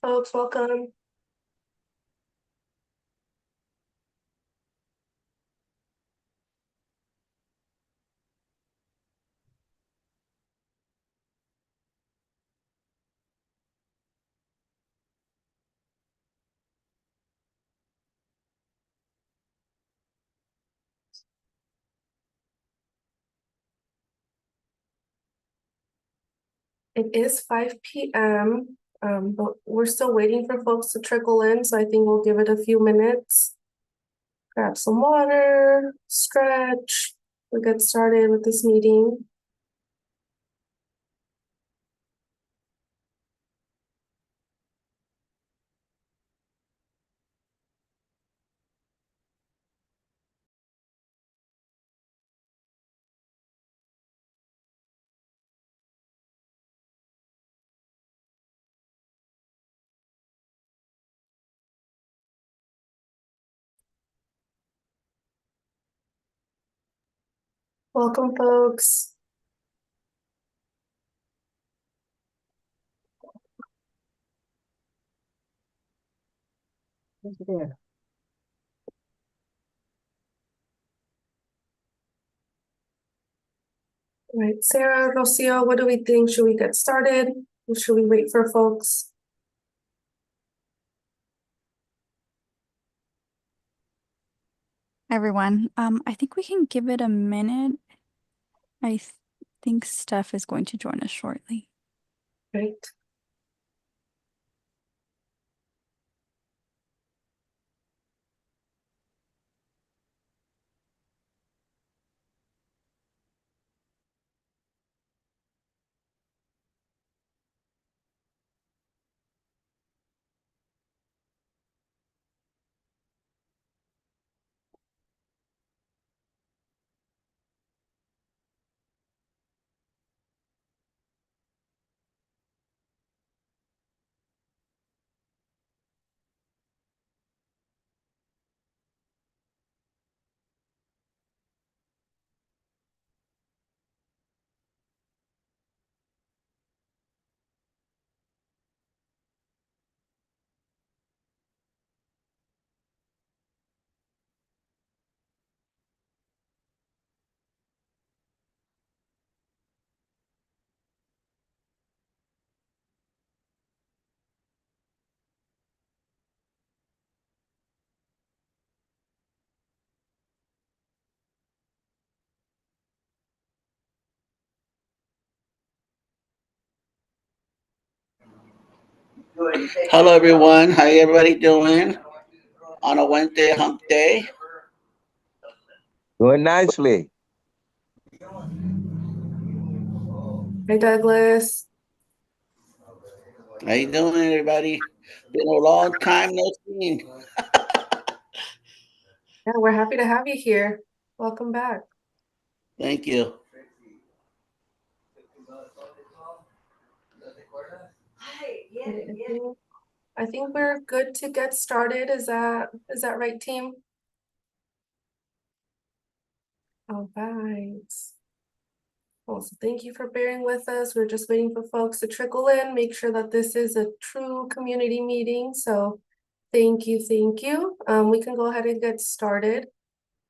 folks, welcome. It is 5 p.m., but we're still waiting for folks to trickle in, so I think we'll give it a few minutes. Grab some water, stretch. We'll get started with this meeting. Welcome, folks. All right, Sarah, Rocio, what do we think? Should we get started? Or should we wait for folks? Hi, everyone. I think we can give it a minute. I think Steph is going to join us shortly. Great. Hello, everyone. How everybody doing on a Wednesday hump day? Doing nicely. Hi, Douglas. How you doing, everybody? Been a long time no seen. Yeah, we're happy to have you here. Welcome back. Thank you. I think we're good to get started. Is that right, team? All right. Well, so thank you for bearing with us. We're just waiting for folks to trickle in, make sure that this is a true community meeting. So thank you, thank you. We can go ahead and get started.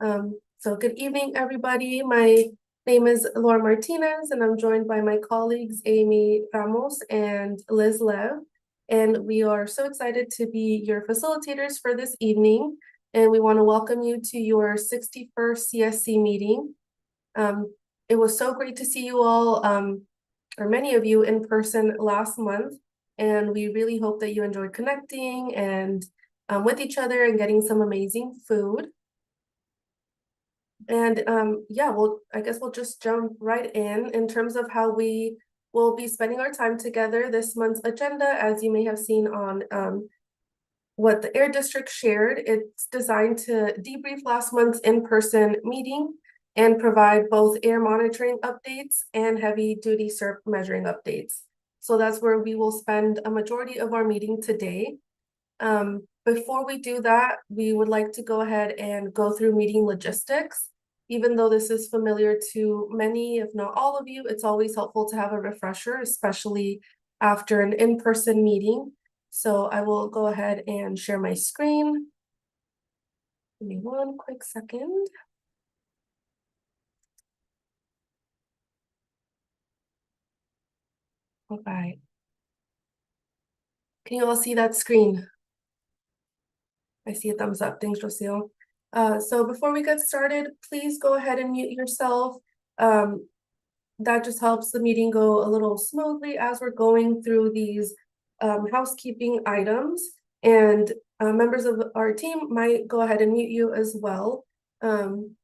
So good evening, everybody. My name is Laura Martinez, and I'm joined by my colleagues, Amy Ramos and Liz Lev. And we are so excited to be your facilitators for this evening. And we want to welcome you to your 61st CSC meeting. It was so great to see you all, or many of you in person last month. And we really hope that you enjoyed connecting and with each other and getting some amazing food. And yeah, I guess we'll just jump right in terms of how we will be spending our time together. This month's agenda, as you may have seen on what the Air District shared, it's designed to debrief last month's in-person meeting and provide both air monitoring updates and heavy-duty CERP measuring updates. So that's where we will spend a majority of our meeting today. Before we do that, we would like to go ahead and go through meeting logistics. Even though this is familiar to many, if not all of you, it's always helpful to have a refresher, especially after an in-person meeting. So I will go ahead and share my screen. Give me one quick second. All right. Can you all see that screen? I see a thumbs up. Thanks, Rocio. So before we get started, please go ahead and mute yourself. That just helps the meeting go a little smoothly as we're going through these housekeeping items. And members of our team might go ahead and mute you as well.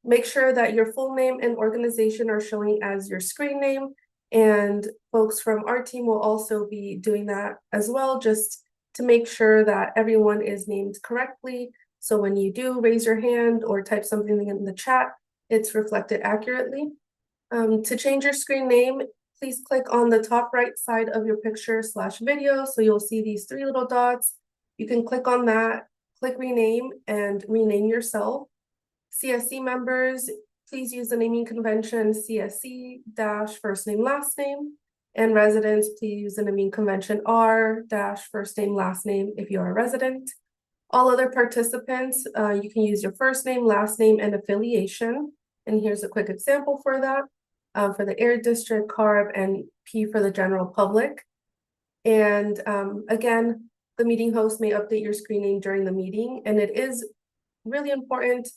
Make sure that your full name and organization are showing as your screen name. And folks from our team will also be doing that as well, just to make sure that everyone is named correctly. So when you do raise your hand or type something in the chat, it's reflected accurately. To change your screen name, please click on the top right side of your picture/video. So you'll see these three little dots. You can click on that, click rename, and rename yourself. CSC members, please use the naming convention CSC-first name, last name. And residents, please use the naming convention R-first name, last name if you are a resident. All other participants, you can use your first name, last name, and affiliation. And here's a quick example for that. For the Air District, CARB, and P for the general public. And again, the meeting host may update your screen name during the meeting, and it is really important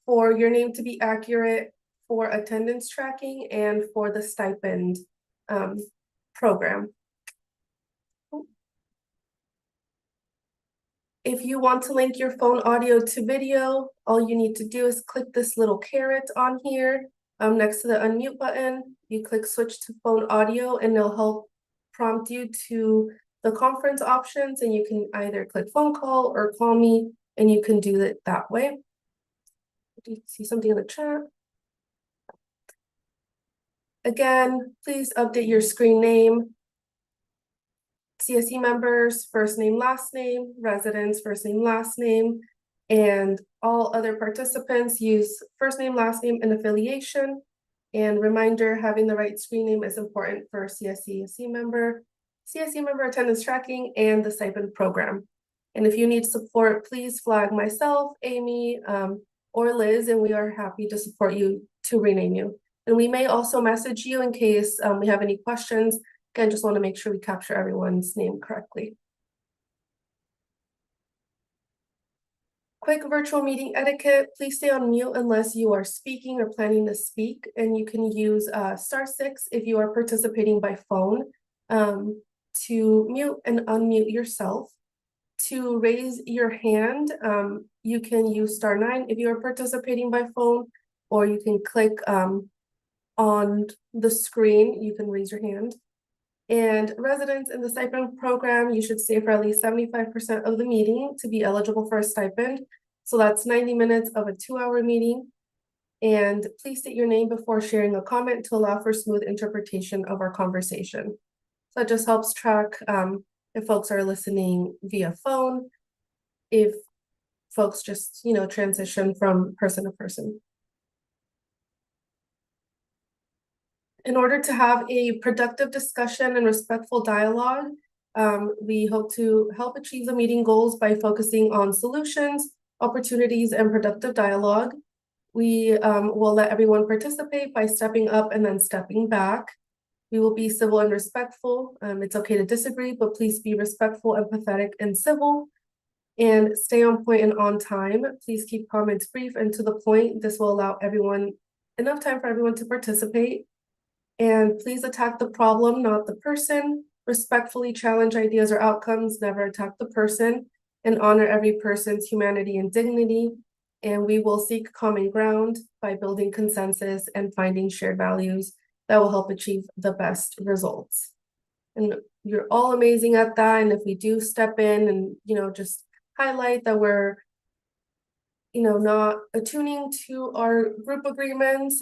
for your name to be accurate for attendance tracking and for the stipend program. If you want to link your phone audio to video, all you need to do is click this little caret on here. Next to the unmute button, you click switch to phone audio and it'll help prompt you to the conference options, and you can either click phone call or call me, and you can do it that way. Do you see something in the chat? Again, please update your screen name. CSE members, first name, last name, residents, first name, last name, and all other participants use first name, last name, and affiliation. And reminder, having the right screen name is important for CSC member attendance tracking, and the stipend program. And if you need support, please flag myself, Amy, or Liz, and we are happy to support you to rename you. And we may also message you in case we have any questions. Again, just want to make sure we capture everyone's name correctly. Quick virtual meeting etiquette, please stay on mute unless you are speaking or planning to speak, and you can use *6 if you are participating by phone to mute and unmute yourself. To raise your hand, you can use *9 if you are participating by phone, or you can click on the screen, you can raise your hand. And residents in the stipend program, you should stay for at least 75% of the meeting to be eligible for a stipend. So that's 90 minutes of a 2-hour meeting. And please state your name before sharing a comment to allow for smooth interpretation of our conversation. So it just helps track if folks are listening via phone, if folks just, transition from person to person. In order to have a productive discussion and respectful dialogue, we hope to help achieve the meeting goals by focusing on solutions, opportunities, and productive dialogue. We will let everyone participate by stepping up and then stepping back. We will be civil and respectful. It's okay to disagree, but please be respectful, empathetic, and civil. And stay on point and on time. Please keep comments brief and to the point. This will allow enough time for everyone to participate. And please attack the problem, not the person. Respectfully challenge ideas or outcomes, never attack the person, and honor every person's humanity and dignity. And we will seek common ground by building consensus and finding shared values that will help achieve the best results. And you're all amazing at that. And if we do step in and, just highlight that we're not attuning to our group agreements,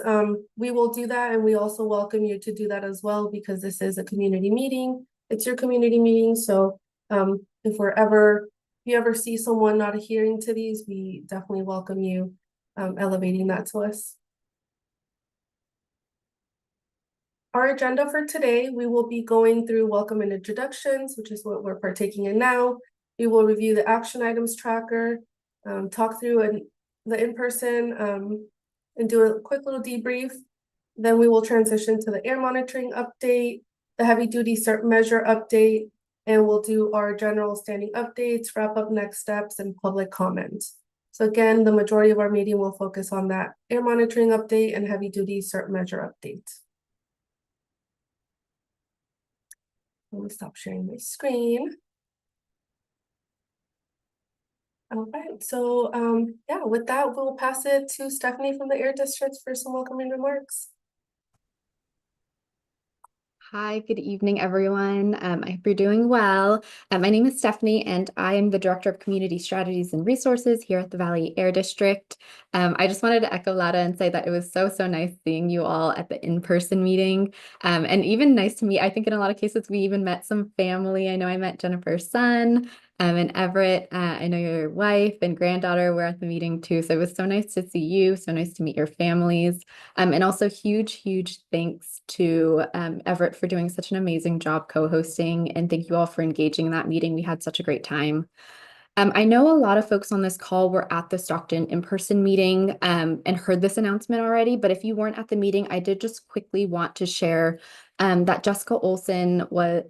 we will do that. And we also welcome you to do that as well, because this is a community meeting. It's your community meeting. So if you ever see someone not adhering to these, we definitely welcome you elevating that to us. Our agenda for today, we will be going through welcome and introductions, which is what we're partaking in now. We will review the action items tracker, talk through the in-person, and do a quick little debrief. Then we will transition to the air monitoring update, the heavy duty cert measure update, and we'll do our general standing updates, wrap up next steps, and public comment. So again, the majority of our meeting will focus on that air monitoring update and heavy duty cert measure update. Let me stop sharing my screen. All right, so yeah, with that, we'll pass it to Stephanie from the Air District for some welcoming remarks. Hi, good evening, everyone. I hope you're doing well. My name is Stephanie, and I am the Director of Community Strategies and Resources here at the Valley Air District. I just wanted to echo Lada and say that it was so nice seeing you all at the in-person meeting, and even nice to meet. I think in a lot of cases, we even met some family. I know I met Jennifer's son. And Everett, I know your wife and granddaughter were at the meeting too. So it was so nice to see you, so nice to meet your families. And also huge thanks to Everett for doing such an amazing job co-hosting. And thank you all for engaging in that meeting. We had such a great time. I know a lot of folks on this call were at the Stockton in-person meeting and heard this announcement already, but if you weren't at the meeting, I did just quickly want to share that Jessica Olson,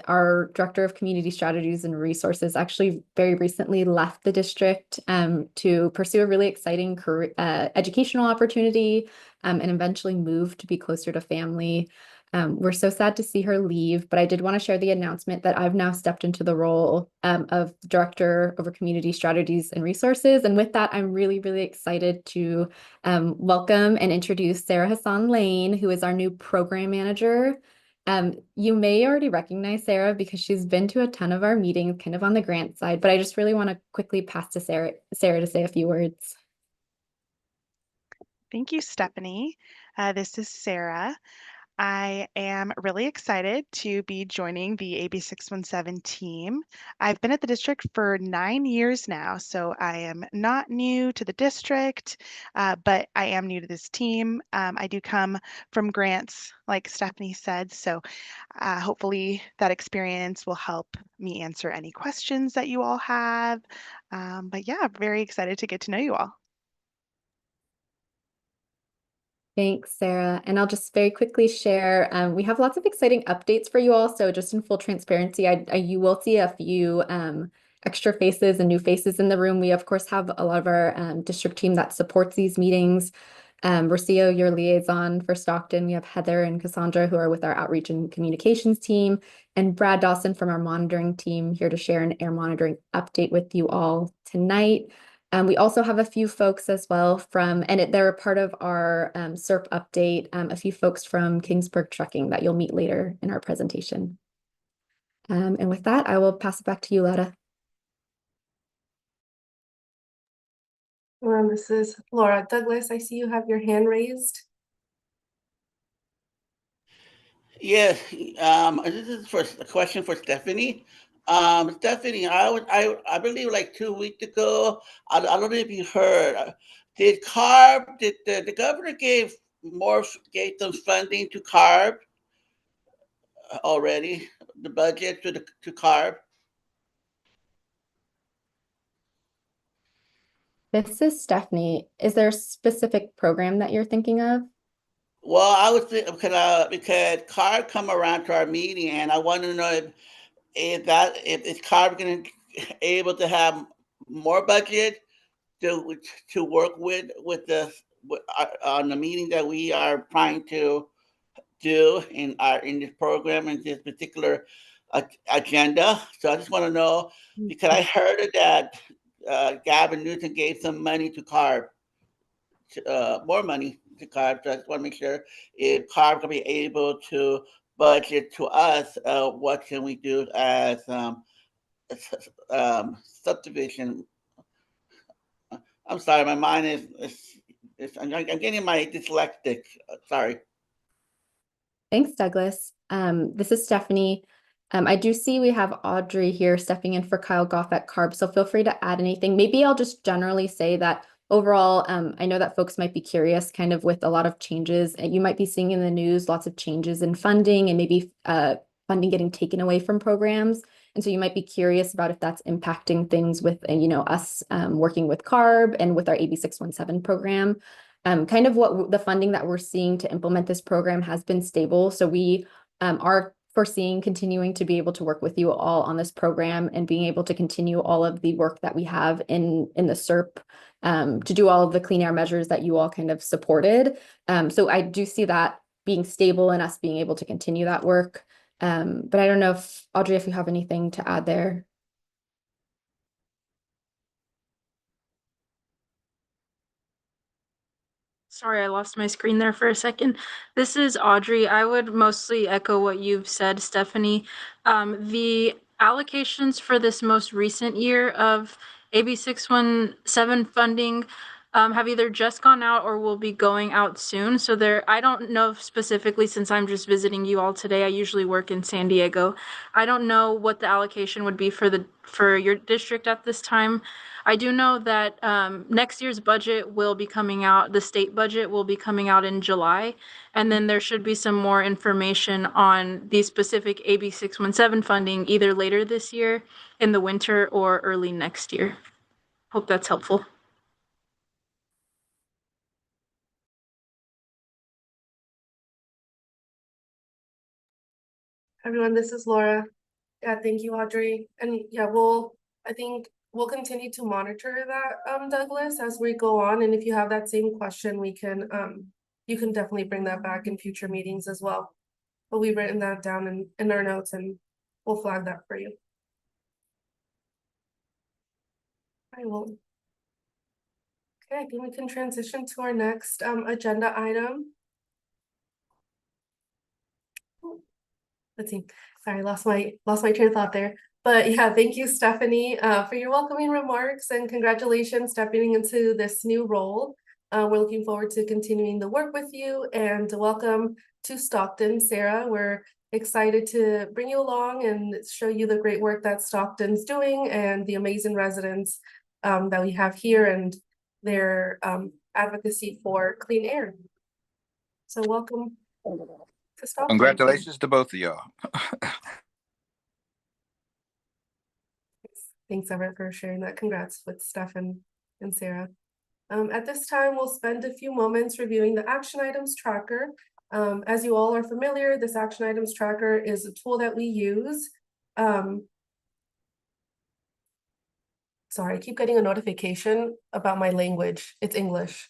our Director of Community Strategies and Resources, actually very recently left the district to pursue a really exciting career, educational opportunity and eventually move to be closer to family. We're so sad to see her leave, but I did want to share the announcement that I've now stepped into the role of Director over Community Strategies and Resources. And with that, I'm really excited to welcome and introduce Sarah Hassan Lane, who is our new Program Manager. You may already recognize Sarah because she's been to a ton of our meetings, kind of on the grant side, but I just really want to quickly pass to Sarah to say a few words. Thank you, Stephanie. This is Sarah. I am really excited to be joining the AB617 team. I've been at the district for 9 years now, so I am not new to the district, but I am new to this team. I do come from grants, like Stephanie said, so hopefully that experience will help me answer any questions that you all have. But yeah, very excited to get to know you all. Thanks, Sarah. And I'll just very quickly share, we have lots of exciting updates for you all. So just in full transparency, you will see a few extra faces and new faces in the room. We, of course, have a lot of our district team that supports these meetings. Rocio, your liaison for Stockton. We have Heather and Cassandra, who are with our outreach and communications team, and Brad Dawson from our monitoring team here to share an air monitoring update with you all tonight. We also have a few folks as well they're a part of our SERP update, a few folks from Kingsburg Trucking that you'll meet later in our presentation. And with that, I will pass it back to you, Lada. This is Laura Douglas. I see you have your hand raised. Yes, this is for a question for Stephanie. Stephanie, I believe like 2 weeks ago, I don't know if you heard, did the governor gave some funding to CARB already, the budget to CARB? This is Stephanie. Is there a specific program that you're thinking of? Well, I was thinking because CARB come around to our meeting, and I want to know if CARB going to able to have more budget to work with on the meeting that we are trying to do in this program and this particular agenda. So I just want to know, because I heard that Gavin Newsom gave some money to CARB, more money to CARB. So I just want to make sure if CARB can be able to budget to us, what can we do as subdivision. I'm sorry, my mind is I'm getting my dyslexic. Sorry. Thanks, Douglas. This is Stephanie. I do see we have Audrey here stepping in for Kyle Goff at CARB, so feel free to add anything. Maybe I'll just generally say that overall, I know that folks might be curious kind of with a lot of changes. You might be seeing in the news lots of changes in funding and maybe funding getting taken away from programs. And so you might be curious about if that's impacting things with, us working with CARB and with our AB617 program. Kind of what the funding that we're seeing to implement this program has been stable. So we are foreseeing continuing to be able to work with you all on this program and being able to continue all of the work that we have in the SERP to do all of the clean air measures that you all kind of supported. So I do see that being stable and us being able to continue that work. But I don't know if, Audrey, if you have anything to add there. Sorry, I lost my screen there for a second. This is Audrey. I would mostly echo what you've said, Stephanie. The allocations for this most recent year of AB617 funding have either just gone out or will be going out soon. So I don't know specifically, since I'm just visiting you all today. I usually work in San Diego. I don't know what the allocation would be for your district at this time. I do know that next year's budget will be coming out, the state budget will be coming out in July, and then there should be some more information on the specific AB617 funding either later this year, in the winter, or early next year. Hope that's helpful. Everyone, this is Laura. Yeah, thank you, Audrey. And yeah, I think we'll continue to monitor that, Douglas, as we go on. And if you have that same question, you can definitely bring that back in future meetings as well. But we've written that down in our notes, and we'll flag that for you. I will. Okay, I think we can transition to our next agenda item. Let's see. Sorry, lost my train of thought there. But yeah, thank you, Stephanie, for your welcoming remarks, and congratulations stepping into this new role. We're looking forward to continuing the work with you, and welcome to Stockton, Sarah. We're excited to bring you along and show you the great work that Stockton's doing and the amazing residents that we have here and their advocacy for clean air. So welcome to Stockton. Congratulations to both of y'all. Thanks, Everett, for sharing that. Congrats with Steph and Sarah. At this time, we'll spend a few moments reviewing the action items tracker. As you all are familiar, this action items tracker is a tool that we use. Sorry, I keep getting a notification about my language. It's English.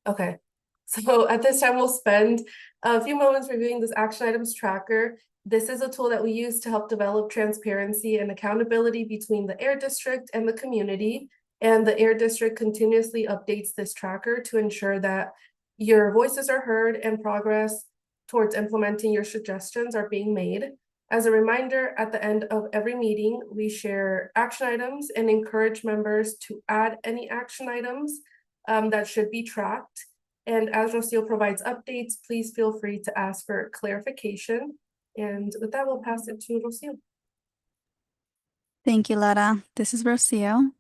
Okay. So at this time, we'll spend a few moments reviewing this action items tracker. This is a tool that we use to help develop transparency and accountability between the Air District and the community. And the Air District continuously updates this tracker to ensure that your voices are heard and progress towards implementing your suggestions are being made. As a reminder, at the end of every meeting, we share action items and encourage members to add any action items that should be tracked. And as Rocio provides updates, please feel free to ask for clarification. And with that, we'll pass it to Rocio. Thank you, Laura. This is Rocio.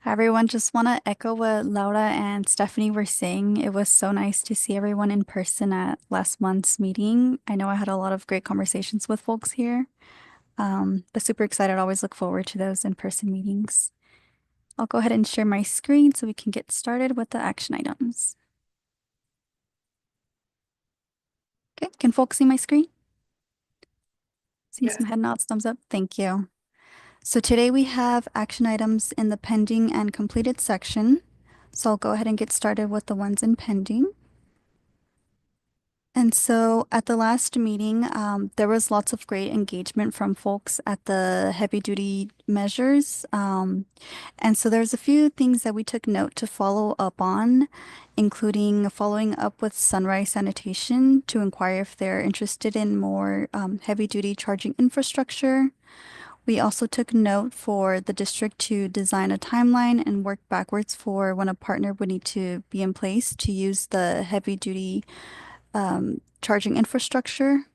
Everyone, just want to echo what Laura and Stephanie were saying. It was so nice to see everyone in person at last month's meeting. I know I had a lot of great conversations with folks here. But super excited. Always look forward to those in-person meetings. I'll go ahead and share my screen so we can get started with the action items. Okay, can folks see my screen? See Yes. some head nods, thumbs up. Thank you. So today we have action items in the pending and completed section. So I'll go ahead and get started with the ones in pending. And so at the last meeting, there was lots of great engagement from folks at the heavy duty measures. And so there's a few things that we took note to follow up on, including following up with Sunrise Sanitation to inquire if they're interested in more heavy duty charging infrastructure. We also took note for the district to design a timeline and work backwards for when a partner would need to be in place to use the heavy duty charging infrastructure.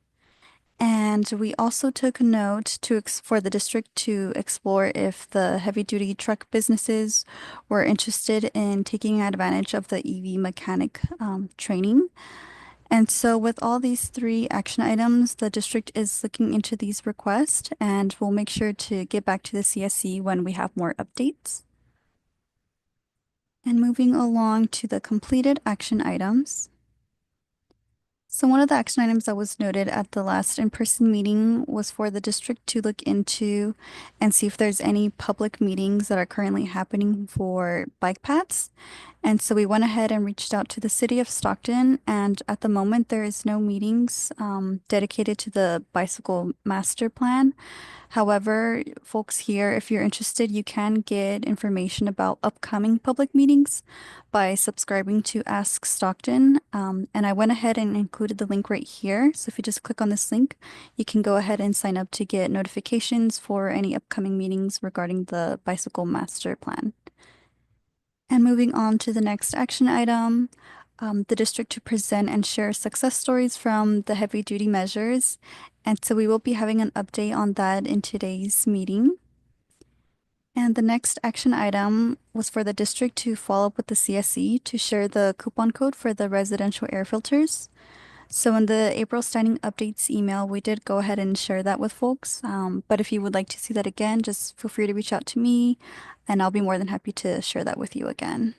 And we also took note for the district to explore if the heavy duty truck businesses were interested in taking advantage of the EV mechanic training. And so with all these three action items, the district is looking into these requests and we'll make sure to get back to the CSC when we have more updates. And moving along to the completed action items. So one of the action items that was noted at the last in-person meeting was for the district to look into and see if there's any public meetings that are currently happening for bike paths. And so we went ahead and reached out to the city of Stockton, and at the moment there is no meetings dedicated to the bicycle master plan. However, folks here, if you're interested, you can get information about upcoming public meetings by subscribing to Ask Stockton. And I went ahead and included the link right here. So if you just click on this link, you can go ahead and sign up to get notifications for any upcoming meetings regarding the bicycle master plan. And moving on to the next action item, the district to present and share success stories from the heavy duty measures. And so we will be having an update on that in today's meeting. And the next action item was for the district to follow up with the CSC to share the coupon code for the residential air filters. So in the April standing updates email, we did go ahead and share that with folks. But if you would like to see that again, just feel free to reach out to me and I'll be more than happy to share that with you again.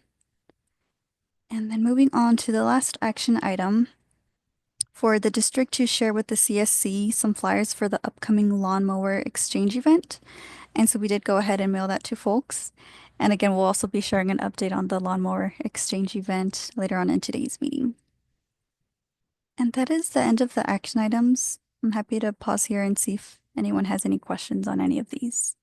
And then moving on to the last action item, for the district to share with the CSC some flyers for the upcoming lawnmower exchange event. And so we did go ahead and mail that to folks. And again, we'll also be sharing an update on the lawnmower exchange event later on in today's meeting. And that is the end of the action items. I'm happy to pause here and see if anyone has any questions on any of these.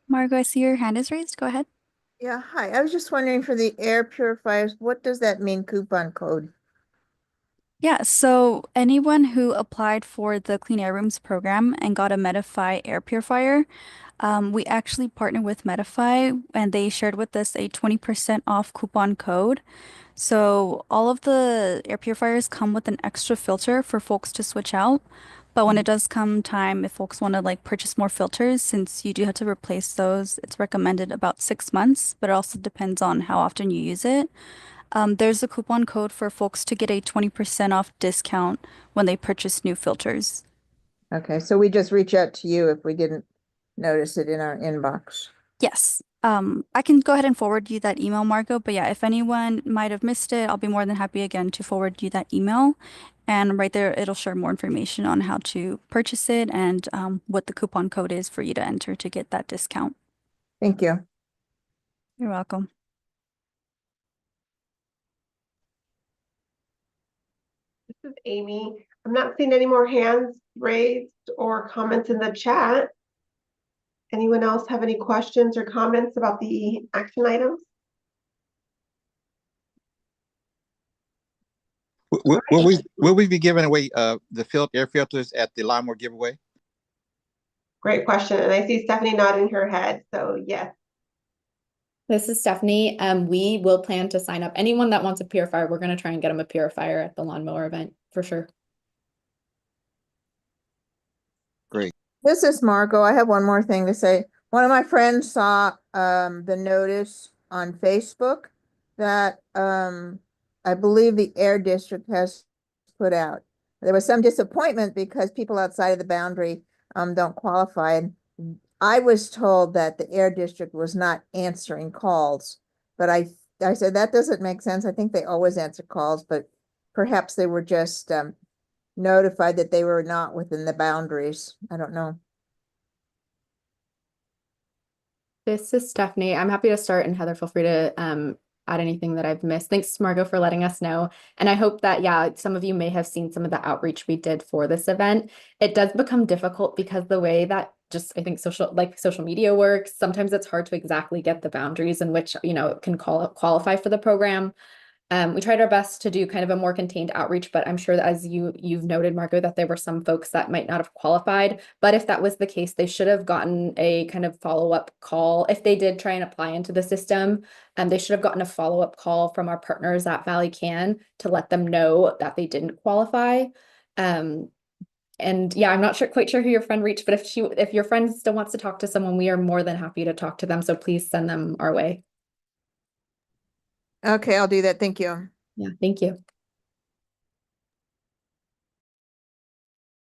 Margo, I see your hand is raised. Go ahead. Yeah, hi. I was just wondering for the air purifiers, what does that mean, coupon code? Yeah, so anyone who applied for the Clean Air Rooms program and got a Medify air purifier, we actually partnered with Medify and they shared with us a 20% off coupon code. So all of the air purifiers come with an extra filter for folks to switch out. But when it does come time, if folks want to like purchase more filters, since you do have to replace those, it's recommended about 6 months, but it also depends on how often you use it. There's a coupon code for folks to get a 20% off discount when they purchase new filters. Okay, so we just reach out to you if we didn't notice it in our inbox. Yes. I can go ahead and forward you that email, Margo. But yeah, if anyone might have missed it, I'll be more than happy again to forward you that email. And right there, it'll share more information on how to purchase it and what the coupon code is for you to enter to get that discount. Thank you. You're welcome. This is Amy. I'm not seeing any more hands raised or comments in the chat. Anyone else have any questions or comments about the action items? Will we be giving away the air filters at the lawnmower giveaway? Great question. And I see Stephanie nodding her head. So yes. This is Stephanie. We will plan to sign up anyone that wants a purifier. We're going to try and get them a purifier at the lawnmower event for sure. Great. This is Margo. I have one more thing to say. One of my friends saw the notice on Facebook that I believe the Air District has put out. There was some disappointment because people outside of the boundary don't qualify. And I was told that the Air District was not answering calls, but I said that doesn't make sense. I think they always answer calls, but perhaps they were just notified that they were not within the boundaries. I don't know. This is Stephanie. I'm happy to start, and Heather, feel free to add anything that I've missed. Thanks, Margo, for letting us know. And I hope that, yeah, some of you may have seen some of the outreach we did for this event. It does become difficult because the way that I think social media works, sometimes it's hard to exactly get the boundaries in which, can qualify for the program. We tried our best to do kind of a more contained outreach, but I'm sure that as you've noted, Margo, that there were some folks that might not have qualified. But if that was the case, they should have gotten a kind of follow-up call. If they did try and apply into the system, they should have gotten a follow-up call from our partners at Valley Can to let them know that they didn't qualify. And yeah, I'm not quite sure who your friend reached, but if your friend still wants to talk to someone, we are more than happy to talk to them. So please send them our way. Okay, I'll do that. Thank you. Yeah, thank you.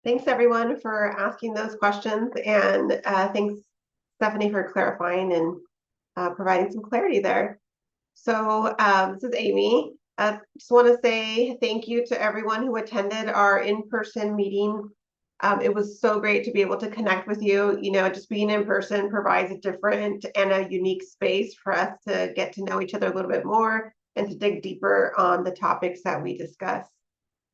Thanks everyone for asking those questions, and thanks Stephanie for clarifying and providing some clarity there. So this is Amy. Just want to say thank you to everyone who attended our in-person meeting. It was so great to be able to connect with you. You know, just being in person provides a different and a unique space for us to get to know each other a little bit more and to dig deeper on the topics that we discuss.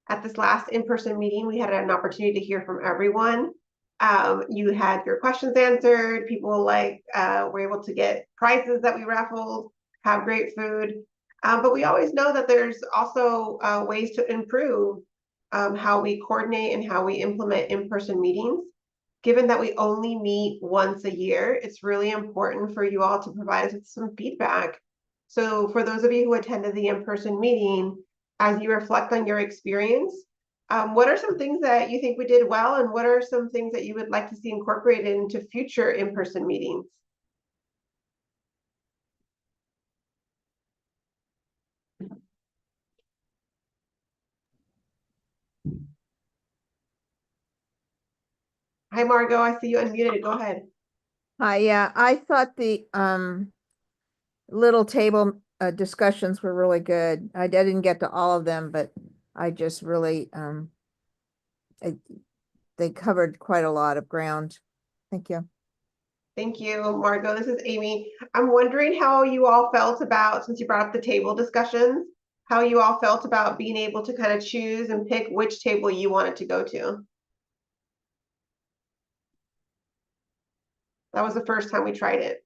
At this last in-person meeting, we had an opportunity to hear from everyone. You had your questions answered. People were able to get prizes that we raffled, have great food. But we always know that there's also ways to improve how we coordinate and how we implement in-person meetings. Given that we only meet once a year, it's really important for you all to provide us with some feedback. So for those of you who attended the in-person meeting, as you reflect on your experience, what are some things that you think we did well, and what are some things that you would like to see incorporated into future in-person meetings? Hi, Margot, I see you unmuted. Go ahead. Hi, yeah, I thought the little table discussions were really good. I didn't get to all of them, but I just really they covered quite a lot of ground. Thank you. Thank you, Margot. This is Amy. I'm wondering how you all felt about, since you brought up the table discussions, how you all felt about being able to kind of choose and pick which table you wanted to go to. That was the first time we tried it.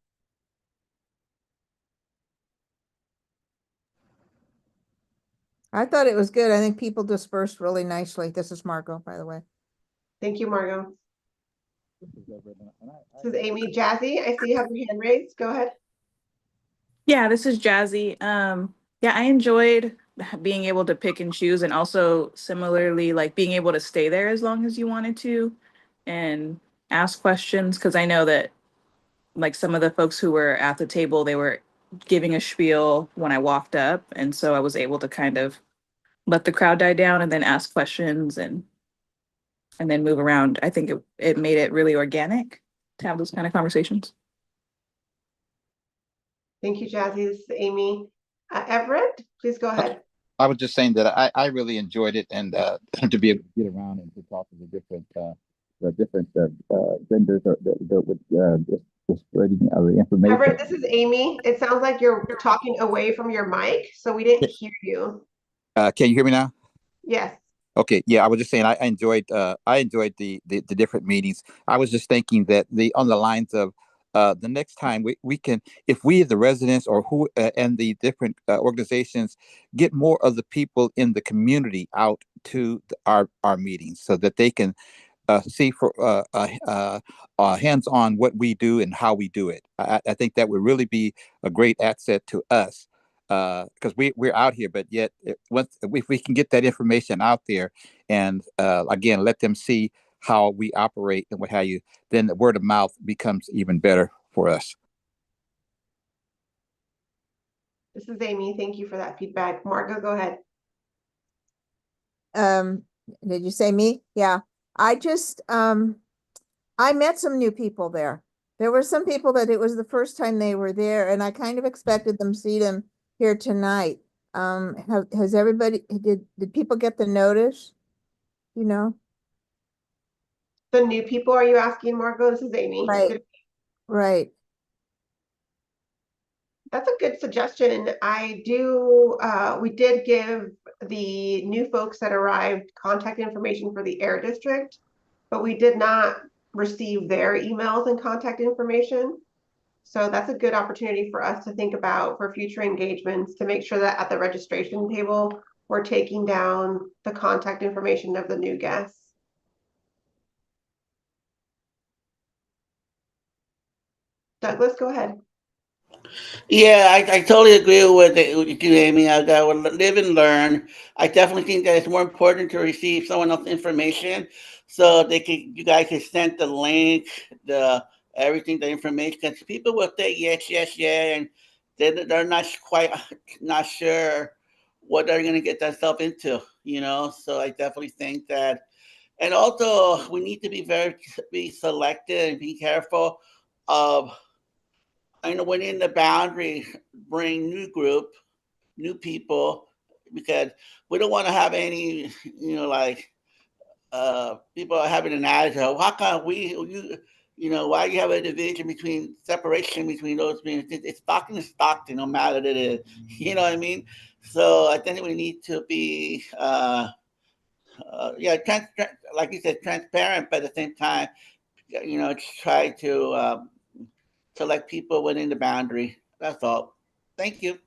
I thought it was good. I think people dispersed really nicely. This is Margot, by the way. Thank you, Margot. This is Amy. Jazzy, I see you have your hand raised. Go ahead. Yeah, this is Jazzy. Yeah, I enjoyed being able to pick and choose, and also similarly, like being able to stay there as long as you wanted to and ask questions. Because I know that like some of the folks who were at the table, they were giving a spiel when I walked up. And so I was able to kind of let the crowd die down and then ask questions and then move around. I think it made it really organic to have those kind of conversations. Thank you, Jazzy. This is Amy. Everett, please go ahead. I was just saying that I really enjoyed it, and to be able to get around and to talk to the different vendors that would just spreading the information. Everett, this is Amy. It sounds like you're talking away from your mic, so we didn't hear you. Can you hear me now? Yes. Okay, yeah, I was just saying I enjoyed the different meetings. I was just thinking that on the lines of the next time we can, if we the residents or who and the different organizations get more of the people in the community out to our meetings so that they can see for hands-on what we do and how we do it. I think that would really be a great asset to us because we're out here, but yet if we can get that information out there and again let them see how we operate and what have you, then the word of mouth becomes even better for us. This is Amy. Thank you for that feedback. Margo, go ahead. Did you say me? Yeah. I just I met some new people there. There were some people that it was the first time they were there, and I kind of expected them to see them here tonight. Has everybody did people get the notice? You know? The new people, are you asking, Margo? This is Amy. Right. Right. That's a good suggestion. I do, we did give the new folks that arrived contact information for the Air District, but we did not receive their emails and contact information. So that's a good opportunity for us to think about for future engagements to make sure that at the registration table, we're taking down the contact information of the new guests. Douglas, go ahead. Yeah, I totally agree with you, Amy. I got to live and learn. I definitely think that it's more important to receive someone else's information so you guys can send the link, the everything, the information. Because people will say yes, yes, yeah, and they're not quite not sure what they're going to get themselves into, you know. So I definitely think that, and also we need to be selective and be careful of, I know, within the boundary, bring new people, because we don't want to have any, like people are having an attitude. "Oh, how come why you have a division separation between those beings? It's Stockton and Stockton, no matter what it is. You know what I mean? So I think we need to be, yeah, like you said, transparent, but at the same time, try to select people within the boundary. That's all. Thank you.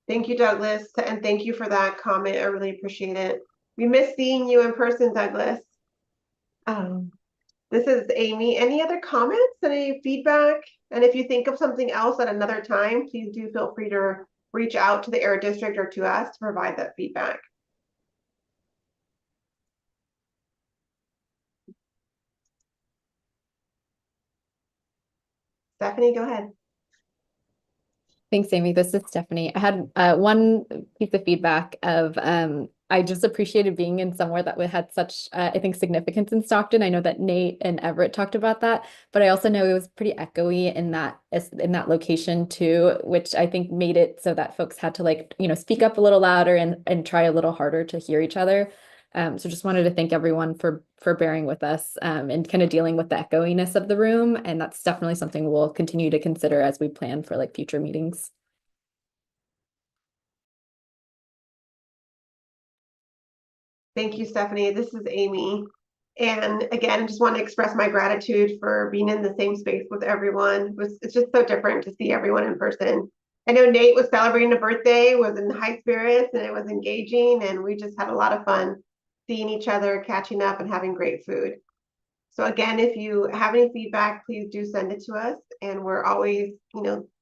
Thank you, Douglas, and thank you for that comment. I really appreciate it. We miss seeing you in person, Douglas. This is Amy. Any other comments, any feedback? And if you think of something else at another time, please do feel free to reach out to the Air District or to us to provide that feedback. Stephanie, go ahead. Thanks, Amy. This is Stephanie. I had one piece of feedback of I just appreciated being in somewhere that had such, I think, significance in Stockton. I know that Nate and Everett talked about that, but I also know it was pretty echoey in that location too, which I think made it so that folks had to speak up a little louder and try a little harder to hear each other. So just wanted to thank everyone for bearing with us and kind of dealing with the echoiness of the room. And that's definitely something we'll continue to consider as we plan for future meetings. Thank you, Stephanie. This is Amy. And again, just want to express my gratitude for being in the same space with everyone. It's just so different to see everyone in person. I know Nate was celebrating a birthday, was in high spirits, and it was engaging, and we just had a lot of fun seeing each other, catching up, and having great food. So again, if you have any feedback, please do send it to us. And we're always,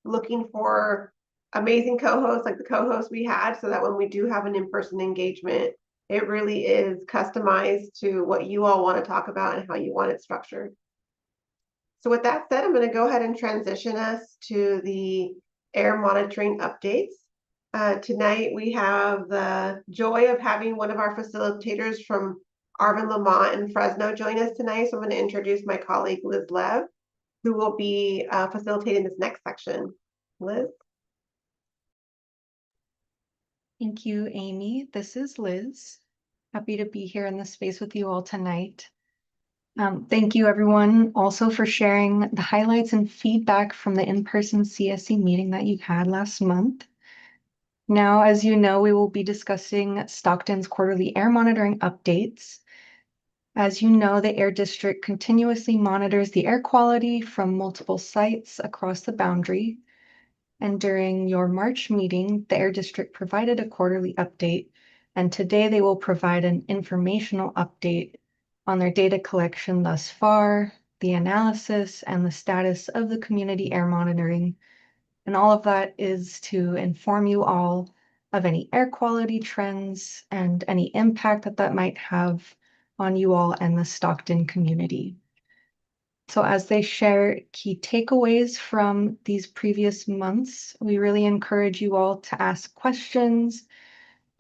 looking for amazing co-hosts like the co-host we had, so that when we do have an in-person engagement, it really is customized to what you all want to talk about and how you want it structured. So with that said, I'm going to go ahead and transition us to the air monitoring updates. Tonight, we have the joy of having one of our facilitators from Arvin, Lamont, and Fresno join us tonight. So I'm going to introduce my colleague, Liz Lev, who will be facilitating this next section. Liz? Thank you, Amy. This is Liz. Happy to be here in the space with you all tonight. Thank you, everyone, also for sharing the highlights and feedback from the in-person CSC meeting that you had last month. Now, as you know, we will be discussing Stockton's quarterly air monitoring updates. As you know, the Air District continuously monitors the air quality from multiple sites across the boundary. And during your March meeting, the Air District provided a quarterly update, and today they will provide an informational update on their data collection thus far, the analysis, and the status of the community air monitoring. And all of that is to inform you all of any air quality trends and any impact that might have on you all and the Stockton community. So as they share key takeaways from these previous months, we really encourage you all to ask questions,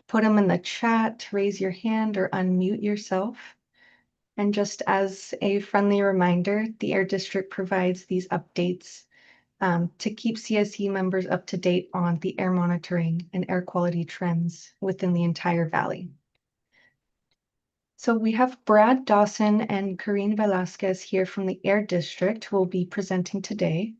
put them in the chat, raise your hand or unmute yourself. And just as a friendly reminder, the Air District provides these updates to keep CSE members up to date on the air monitoring and air quality trends within the entire valley. So we have Brad Dawson and Karine Velasquez here from the Air District who will be presenting today.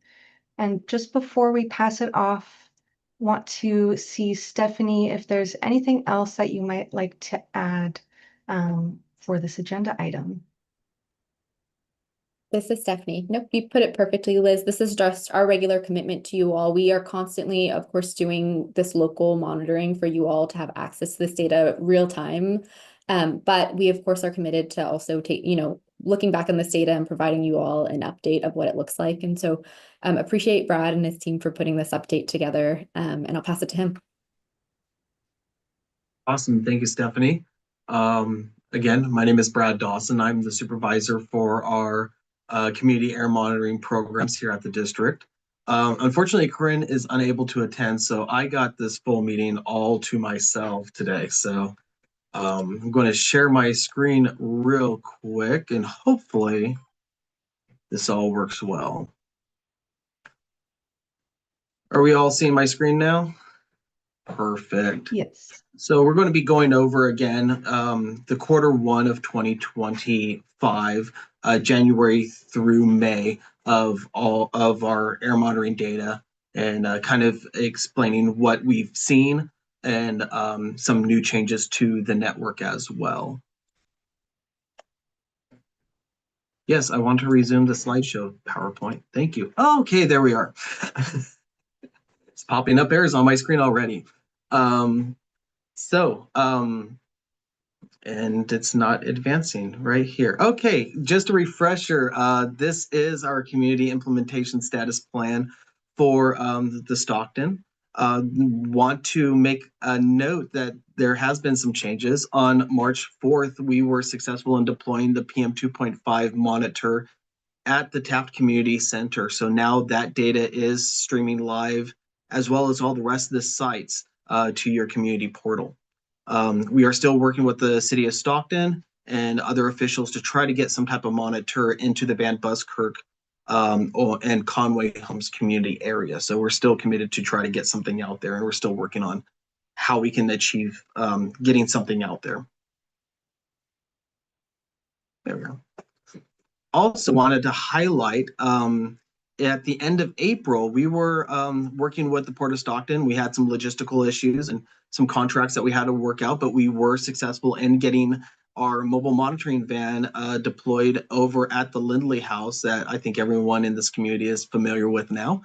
And just before we pass it off, want to see, Stephanie, if there's anything else that you might like to add for this agenda item. This is Stephanie. Nope, you put it perfectly, Liz. This is just our regular commitment to you all. We are constantly, of course, doing this local monitoring for you all to have access to this data real time. But we, of course, are committed to also looking back on this data and providing you all an update of what it looks like. And so appreciate Brad and his team for putting this update together, and I'll pass it to him. Awesome. Thank you, Stephanie. Again, my name is Brad Dawson. I'm the supervisor for our community air monitoring programs here at the district. Unfortunately, Corinne is unable to attend, so I got this full meeting all to myself today. So I'm going to share my screen real quick, and hopefully this all works well. Are we all seeing my screen now? Perfect. Yes. So we're going to be going over again the Q1 of 2025, January through May, of all of our air monitoring data, and kind of explaining what we've seen and some new changes to the network as well. Yes, I want to resume the slideshow PowerPoint. Thank you. Oh, okay, there we are. It's popping up errors on my screen already. And it's not advancing right here. Okay, just a refresher. This is our community implementation status plan for the Stockton. Want to make a note that there has been some changes. On March 4th, we were successful in deploying the PM 2.5 monitor at the Taft Community Center. So now that data is streaming live, as well as all the rest of the sites to your community portal. We are still working with the city of Stockton and other officials to try to get some type of monitor into the Van Buskirk and Conway Homes community area. So we're still committed to try to get something out there, and we're still working on how we can achieve getting something out there. There we go. Also wanted to highlight at the end of April, we were working with the Port of Stockton. We had some logistical issues and some contracts that we had to work out, but we were successful in getting our mobile monitoring van deployed over at the Lindley House that I think everyone in this community is familiar with now.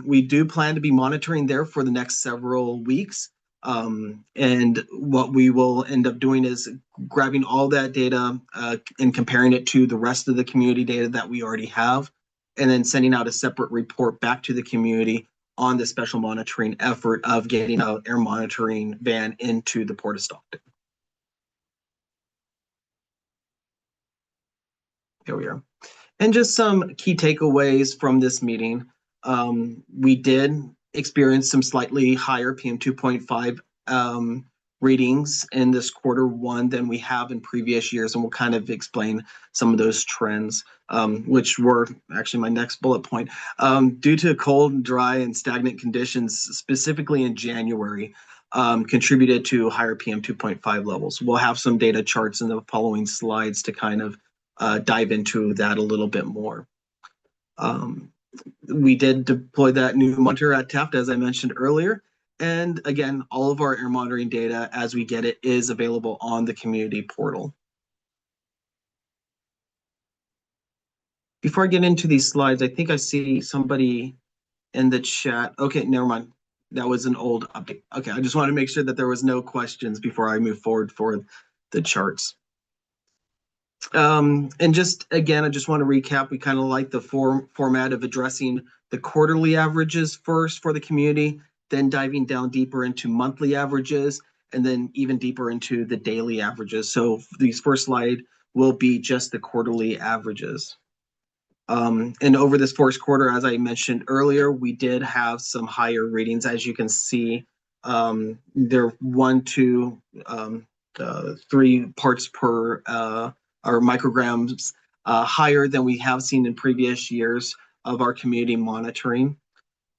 We do plan to be monitoring there for the next several weeks. And what we will end up doing is grabbing all that data and comparing it to the rest of the community data that we already have, and then sending out a separate report back to the community on the special monitoring effort of getting an air monitoring van into the Port of Stockton. Here we are. And just some key takeaways from this meeting. We did experience some slightly higher PM 2.5 readings in this Q1 than we have in previous years, and we'll kind of explain some of those trends, which were actually my next bullet point. Due to cold, dry, and stagnant conditions, specifically in January, contributed to higher PM 2.5 levels. We'll have some data charts in the following slides to kind of dive into that a little bit more. We did deploy that new monitor at Taft, as I mentioned earlier. And again, all of our air monitoring data as we get it is available on the community portal. Before I get into these slides, I think I see somebody in the chat. Okay, never mind. That was an old update. Okay, I just want to make sure that there was no questions before I move forward for the charts. And just again, I just want to recap. We kind of like the format of addressing the quarterly averages first for the community, then diving down deeper into monthly averages, and then even deeper into the daily averages. So these first slide will be just the quarterly averages. And over this first quarter, as I mentioned earlier, we did have some higher readings. As you can see, they're 1, 2, 3 parts per or micrograms higher than we have seen in previous years of our community monitoring.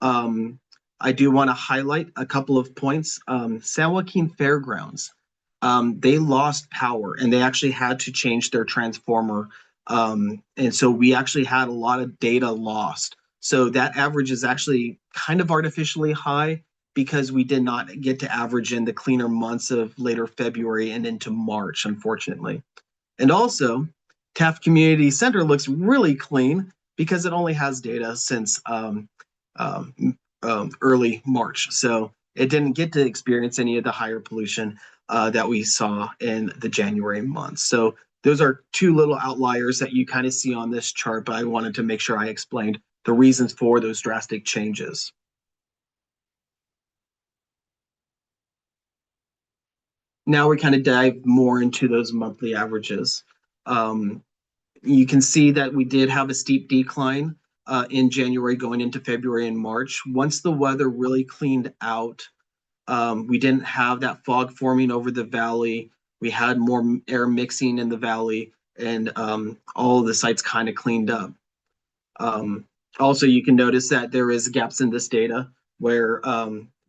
I do want to highlight a couple of points. San Joaquin Fairgrounds, they lost power and they actually had to change their transformer. And so we actually had a lot of data lost. So that average is actually kind of artificially high because we did not get to average in the cleaner months of later February and into March, unfortunately. And also, Taft Community Center looks really clean because it only has data since early March. So it didn't get to experience any of the higher pollution that we saw in the January month. So those are two little outliers that you kind of see on this chart, but I wanted to make sure I explained the reasons for those drastic changes. Now we kind of dive more into those monthly averages. You can see that we did have a steep decline in January going into February and March. Once the weather really cleaned out, we didn't have that fog forming over the valley. We had more air mixing in the valley, and all of the sites kind of cleaned up. Also, you can notice that there is gaps in this data where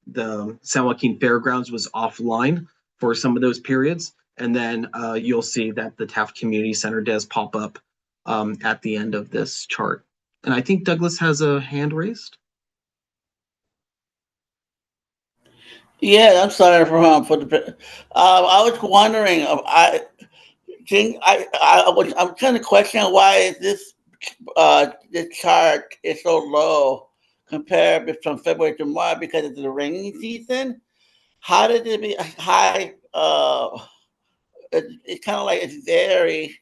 the San Joaquin Fairgrounds was offline for some of those periods. And then you'll see that the Taft Community Center does pop up at the end of this chart. And I think Douglas has a hand raised. Yeah, I'm sorry for the. I was wondering. I'm kind of questioning why this chart is so low compared with from February to March because it's the rainy season. How did it be high? It's kind of like it's very.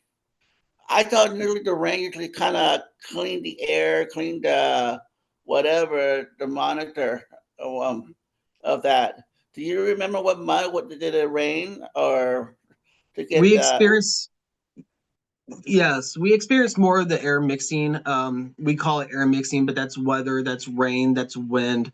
I thought usually the rain usually kind of clean the air, clean the whatever the monitor of that. Do you remember what month? What did it rain or to get We the? experience Yes, we experience more of the air mixing. We call it air mixing, but that's weather, that's rain, that's wind,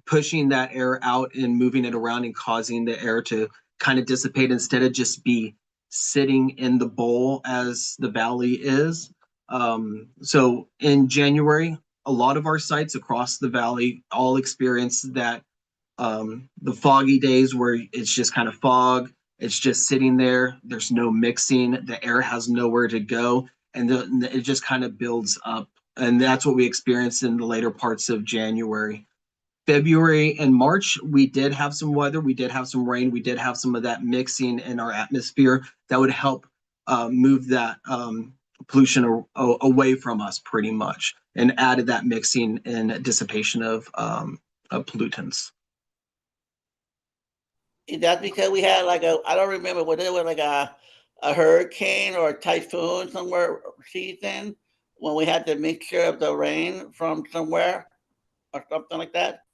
pushing that air out and moving it around and causing the air to kind of dissipate instead of just be sitting in the bowl as the valley is. So in January, a lot of our sites across the valley all experience that the foggy days where it's just kind of fog, it's just sitting there, there's no mixing, the air has nowhere to go, and it just kind of builds up. And that's what we experienced in the later parts of January. February and March, we did have some weather, we did have some rain, we did have some of that mixing in our atmosphere that would help move that pollution away from us pretty much, and added that mixing and dissipation of pollutants. That's because we had like I don't remember what it was like a hurricane or a typhoon somewhere season when we had the mixture of the rain from somewhere or something like that.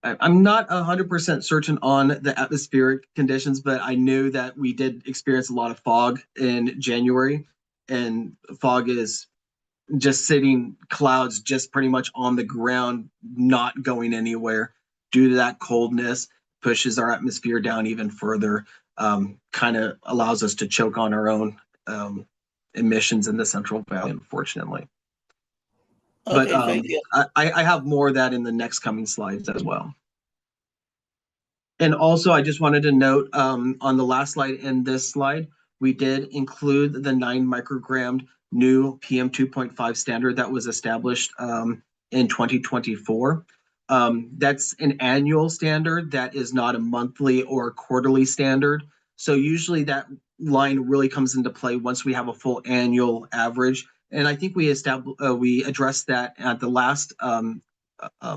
I'm not 100% certain on the atmospheric conditions, but I knew that we did experience a lot of fog in January, and fog is just sitting clouds just pretty much on the ground, not going anywhere. Due to that coldness, pushes our atmosphere down even further, kind of allows us to choke on our own emissions in the Central Valley, unfortunately. Okay, But thank you. I have more of that in the next coming slides as well. And also, I just wanted to note on the last slide and this slide, we did include the 9 microgram new PM 2.5 standard that was established in 2024. That's an annual standard that is not a monthly or quarterly standard. So usually that line really comes into play once we have a full annual average. And I think we addressed that at the last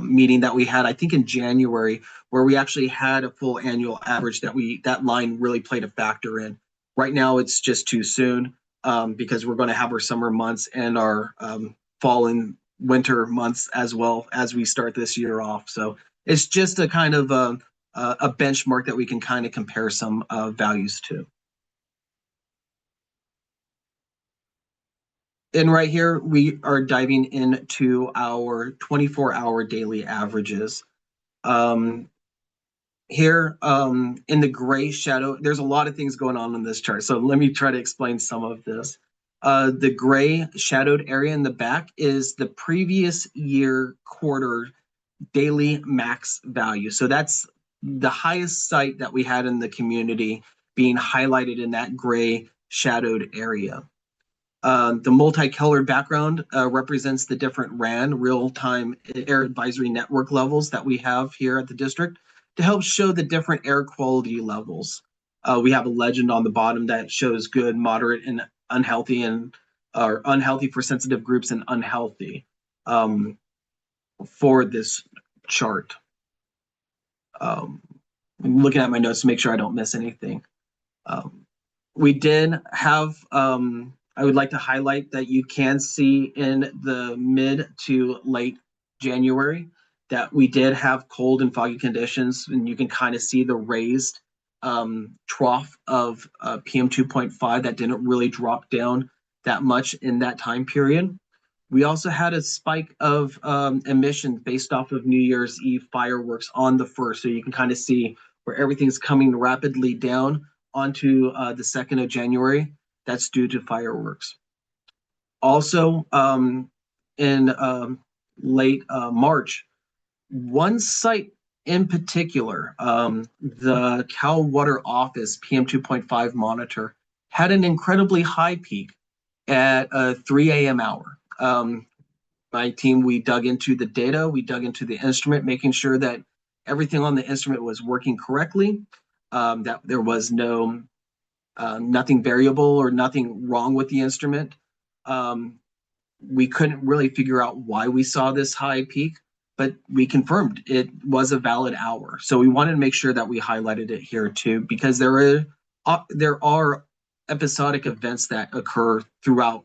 meeting that we had, I think in January, where we actually had a full annual average that line really played a factor in. Right now, it's just too soon because we're going to have our summer months and our fall and winter months as well as we start this year off. So it's just a kind of a benchmark that we can kind of compare some values to. And right here, we are diving into our 24-hour daily averages. Here in the gray shadow, there's a lot of things going on this chart. So let me try to explain some of this. The gray shadowed area in the back is the previous year quarter daily max value. So that's the highest site that we had in the community being highlighted in that gray shadowed area. The multicolored background represents the different RAN, real-time air advisory network levels that we have here at the district to help show the different air quality levels. We have a legend on the bottom that shows good, moderate, and unhealthy, or unhealthy for sensitive groups and unhealthy for this chart. I'm looking at my notes to make sure I don't miss anything. We did have, I would like to highlight that you can see in the mid to late January that we did have cold and foggy conditions, and you can kind of see the raised trough of PM 2.5 that didn't really drop down that much in that time period. We also had a spike of emissions based off of New Year's Eve fireworks on the 1st. So you can kind of see where everything's coming rapidly down onto the 2nd of January. That's due to fireworks. Also, in late March, one site in particular, the Cal Water Office PM 2.5 monitor had an incredibly high peak at a 3 a.m. hour. My team, we dug into the data, we dug into the instrument, making sure that everything on the instrument was working correctly, that there was nothing variable or nothing wrong with the instrument. We couldn't really figure out why we saw this high peak, but we confirmed it was a valid hour. So we wanted to make sure that we highlighted it here too, because there are episodic events that occur throughout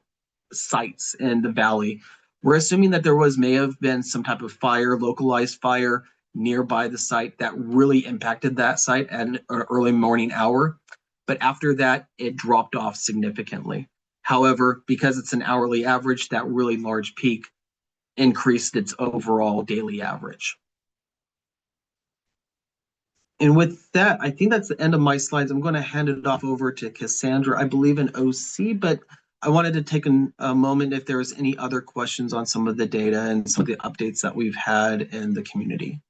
sites in the valley. We're assuming that there may have been some type of fire, localized fire nearby the site that really impacted that site at an early morning hour. But after that, it dropped off significantly. However, because it's an hourly average, that really large peak increased its overall daily average. And with that, I think that's the end of my slides. I'm going to hand it off over to Cassandra, I believe in OC, but I wanted to take a moment if there's any other questions on some of the data and some of the updates that we've had in the community.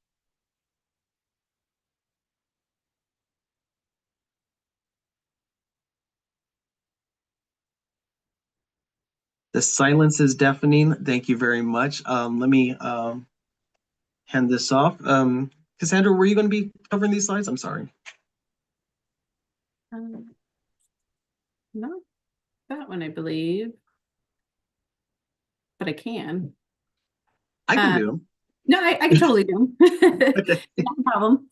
The silence is deafening. Thank you very much. Let me hand this off. Cassandra, were you going to be covering these slides? I'm sorry. No, that one I believe, but I can. I can do them. No, I can totally do them. Okay. No problem.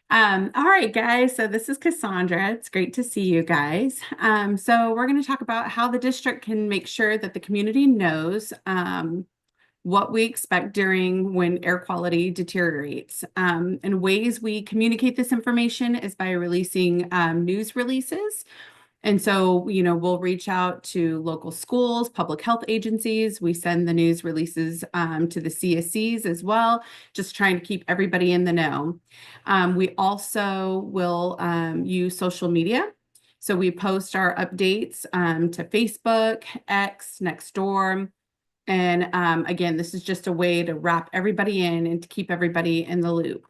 All right, guys. So this is Cassandra. It's great to see you guys. So we're going to talk about how the district can make sure that the community knows what we expect during when air quality deteriorates. And ways we communicate this information is by releasing news releases. And so, we'll reach out to local schools, public health agencies. We send the news releases to the CSCs as well, just trying to keep everybody in the know. We also will use social media. So we post our updates to Facebook, X, Nextdoor. And again, this is just a way to wrap everybody in and to keep everybody in the loop.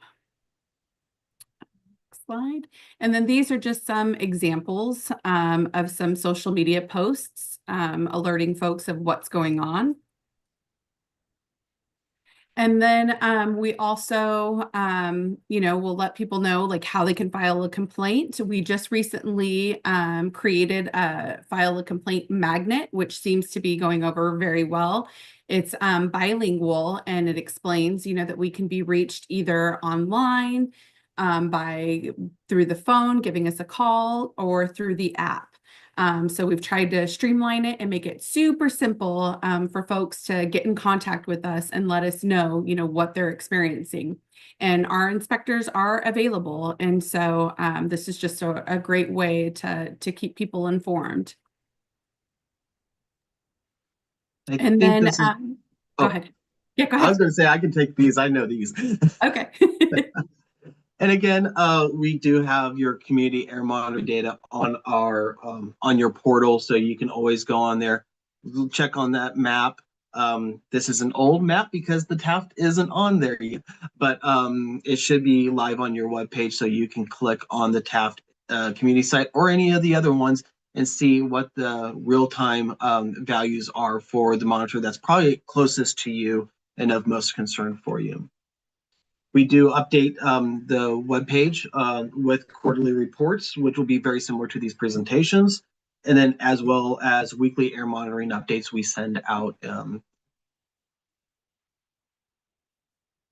Slide. And then these are just some examples of some social media posts alerting folks of what's going on. And then we also, we'll let people know like how they can file a complaint. We just recently created a file a complaint magnet, which seems to be going over very well. It's bilingual, and it explains, that we can be reached either online, through the phone, giving us a call, or through the app. So we've tried to streamline it and make it super simple for folks to get in contact with us and let us know, what they're experiencing. And our inspectors are available. And so this is just a great way to keep people informed. And then, go ahead. Yeah, go ahead. I was going to say, I can take these. I know these. Okay. And again, we do have your community air monitoring data on our on your portal, so you can always go on there, check on that map. This is an old map because the Taft isn't on there yet, but it should be live on your webpage, so you can click on the Taft community site or any of the other ones and see what the real-time values are for the monitor that's probably closest to you and of most concern for you. We do update the webpage with quarterly reports, which will be very similar to these presentations, and then as well as weekly air monitoring updates we send out. And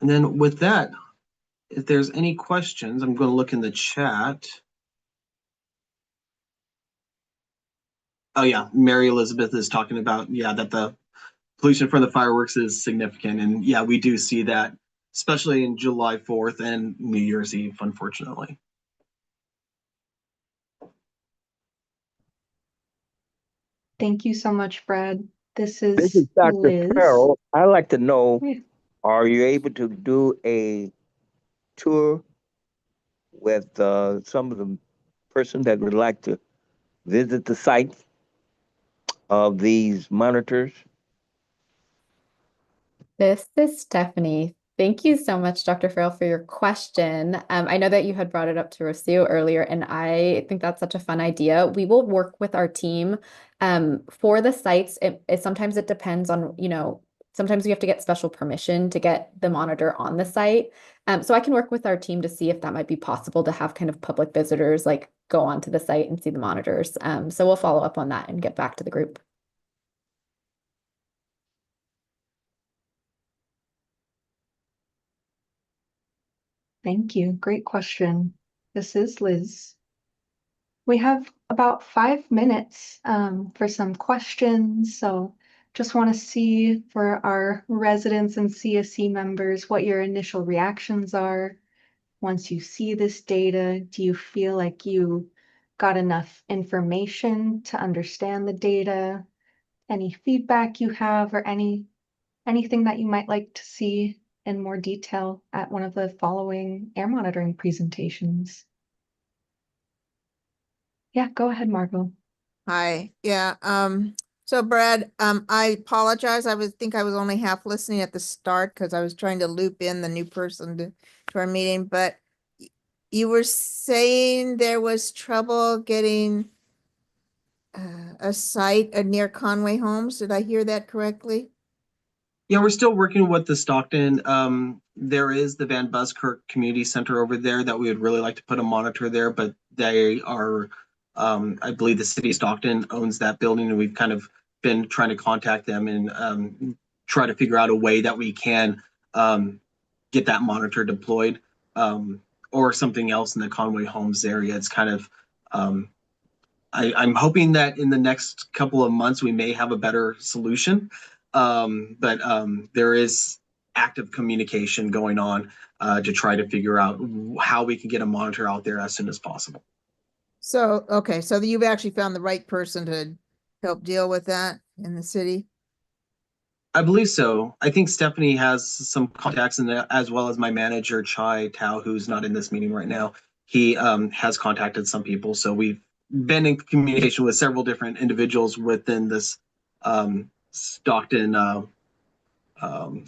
then with that, if there's any questions, I'm going to look in the chat. Oh yeah, Mary Elizabeth is talking about, yeah, that the pollution from the fireworks is significant. And yeah, we do see that, especially in July 4th and New Year's Eve, unfortunately. Thank you so much, Brad. This This is is Dr. Liz. Farrell. I'd like to know, Yeah. are you able to do a tour with some of the person that would like to visit the site of these monitors? This is Stephanie. Thank you so much, Dr. Farrell, for your question. I know that you had brought it up to Rocio earlier, and I think that's such a fun idea. We will work with our team for the sites. Sometimes it depends on, sometimes we have to get special permission to get the monitor on the site. So I can work with our team to see if that might be possible to have kind of public visitors like go onto the site and see the monitors. So we'll follow up on that and get back to the group. Thank you. Great question. This is Liz. We have about 5 minutes for some questions. So just want to see for our residents and CSC members what your initial reactions are. Once you see this data, do you feel like you got enough information to understand the data? Any feedback you have or anything that you might like to see in more detail at one of the following air monitoring presentations? Yeah, go ahead, Margot. Hi, yeah, so Brad, I apologize. think I was only half listening at the start because I was trying to loop in the new person to our meeting, but you were saying there was trouble getting a site near Conway Homes. Did I hear that correctly? Yeah, we're still working with the Stockton. There is the Van Buskirk Community Center over there that we would really like to put a monitor there, but they are, I believe the city of Stockton owns that building, and we've kind of been trying to contact them and try to figure out a way that we can get that monitor deployed, or something else in the Conway Homes area. It's kind of, I'm hoping that in the next couple of months we may have a better solution. But there is active communication going on to try to figure out how we can get a monitor out there as soon as possible. So, okay, so you've actually found the right person to help deal with that in the city? I believe so. I think Stephanie has some contacts in there, as well as my manager, Chai Tao, who's not in this meeting right now. He has contacted some people. So we've been in communication with several different individuals within this Stockton